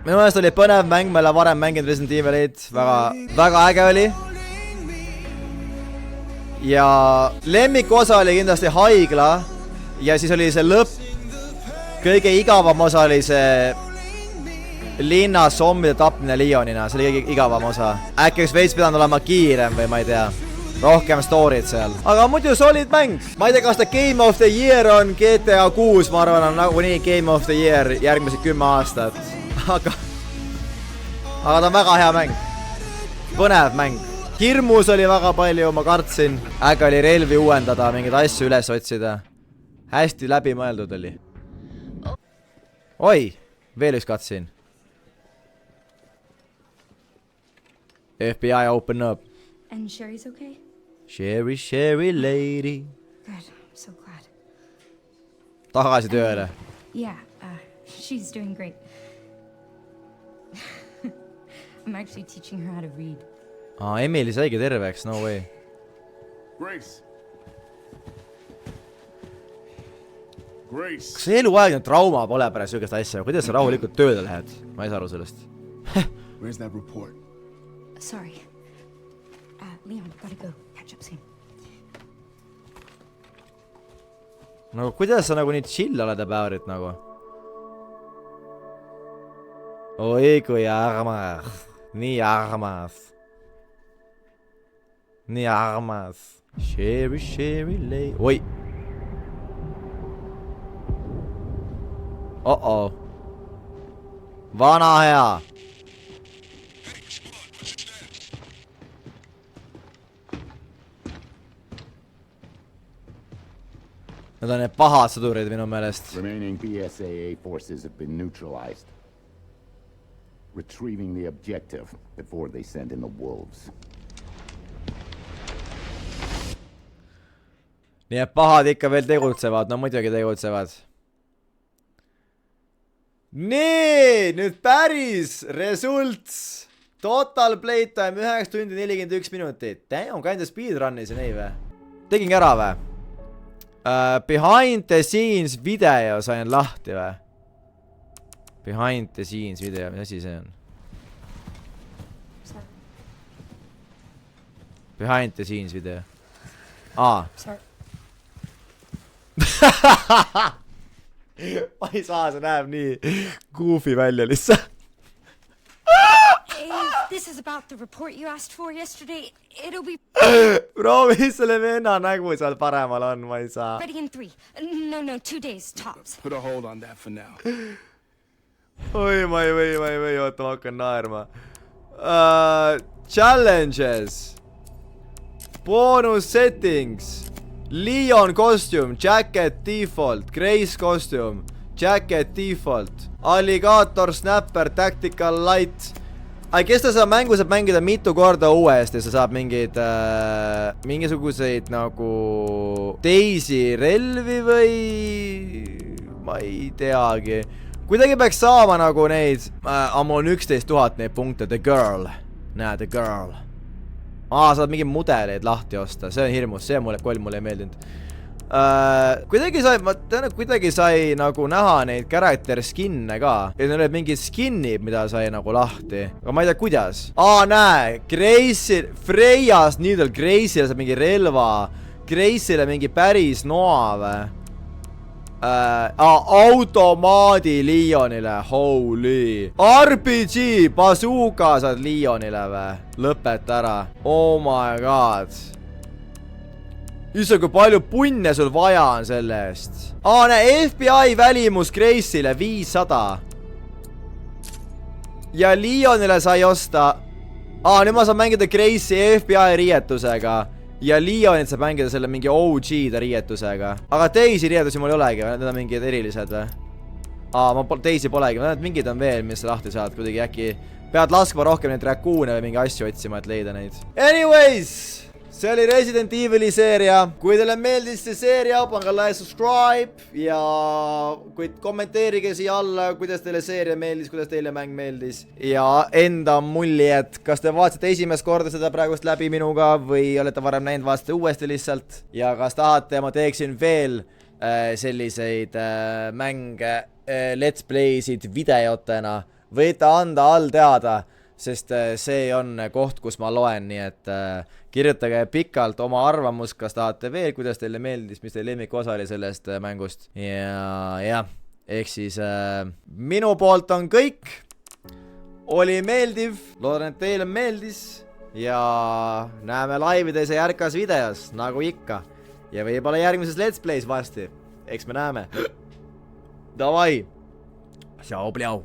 Minu meelest oli põnev mäng, ma ei ole varem mänginud Resident Evilit. Väga äge oli. Ja lemmikosa oli kindlasti haigla. Ja siis oli see lõpp. Kõige igavam osa oli see linna zombide tapmine Leonina, see oli kõige igavam osa. Äkki üks veits pidanud olema kiirem või ma ei tea. Rohkem story'd seal. Aga muidu solid mäng. Ma ei tea, kas ta Game of the Year on GTA 6, ma arvan, on nagu nii Game of the Year järgmised 10 aastat. Aga ta on väga hea mäng. Põnev mäng. Hirmus oli väga palju, ma kartsin. Äge oli relvi uuendada, mingeid asju üles otsida. Hästi läbi mõeldud oli. Oi, veel üks katsin. FBI open up. And Sherry's okay? Sherry lady. Good, I'm so glad. Tagasi tööle. Yeah, she's doing great. I'm actually teaching her how to read. Emily saigi terveks, no way. Grace. Kas eluaegne trauma pole pärast sugust asja? Kuidas sa rahulikult tööle lähed? Ma ei saa aru sellest. Where's that report? Sorry. Leon, gotta go. Catch up soon. Nagu kuidas sa nagu nii chill oled about it nagu? Oi kui armas. Nii armas. Nii armas. Sherry lady. Oi. Uh-oh. Vana hea. Need on need pahad sõdurid minu meelest. Remaining BSAA forces have been neutralized. Retrieving the objective before they send in the wolves. Nii et pahad ikka veel tegutsevad, no muidugi tegutsevad. Nii, nüüd päris results. Total playtime 9 tundi 41 minutit. Damn, kinda speedrunnis ja nii või? Tegin ära või? Behind the scenes video sain lahti või? Behind the scenes video, mis asi see on? Behind the scenes video. Sorry. Ma ei saa, see näeb nii goofy välja lihtsalt. If this is about the report you asked for yesterday, it'll be... Bro, mis selle venna nägu seal paremal on, ma ei saa. Ready in 3. No, 2 days tops. Put a hold on that for now. Oi, ma ei või, oota, ma hakkan naerma. Challenges. Bonus settings. Leon costume, jacket default, Grace costume, jacket default, alligaator, snapper, tactical light. Kes ta saab mängu, saab mängida mitu korda uuesti, sa saab mingisuguseid nagu teisi relvi või ma ei teagi. Kuidagi peaks saama nagu neid, mul on 11 000 neid punkte, the girl, näe, the girl. Saad mingi mudeleid lahti osta, see on hirmus, see mulle ei meeldinud. Kuidagi sai, ma tean, et kuidagi sai nagu näha neid character skin'e ka. Ja neil olid mingid skin'id, mida sai nagu lahti. Aga ma ei tea, kuidas. Näe, Grace'il, Freya's Needle, Grace'ile saab mingi relva. Grace'ile mingi päris noa või? Automaadi Leonile, holy. RPG, bazooka saad Leonile või? Lõpeta ära. Oh my god. Issa, kui palju punne sul vaja on selle eest. Näe, FBI välimus Grace'ile 500. Ja Leonile sai osta. Nüüd ma saan mängida Grace'i FBI riietusega. Ja Leonit saab mängida selle mingi OG-da riietusega. Aga teisi riietusi mul ei olegi, need on mingid erilised või? Ma teisi polegi, ma tean, et mingid on veel, mis sa lahti saad. Kuidagi äkki pead laskma rohkem neid raccoon'e või mingi asju otsima, et leida neid. Anyways, see oli Resident Evil'i seeria. Kui teile meeldis see seeria, pange like, subscribe ja kommenteerige siia alla, kuidas teile seeria meeldis, kuidas teile mäng meeldis. Ja enda mulli, et kas te vaatasite esimest korda seda praegust läbi minuga või olete varem näinud, vaatasite uuesti lihtsalt. Ja kas tahate, ma teeksin veel selliseid mänge, let's play'sid videotena. Võite anda all teada. Sest see on koht, kus ma loen, nii et kirjutage pikalt oma arvamus, kas tahate veel, kuidas teile meeldis, mis teie lemmikosa oli sellest mängust. Ja, ehk siis minu poolt on kõik. Oli meeldiv, loodan, et teile meeldis. Ja näeme laivides ja järkas videos, nagu ikka. Ja võib-olla järgmises Let's Plays varsti. Eks me näeme. Davai. Ciao, pljau.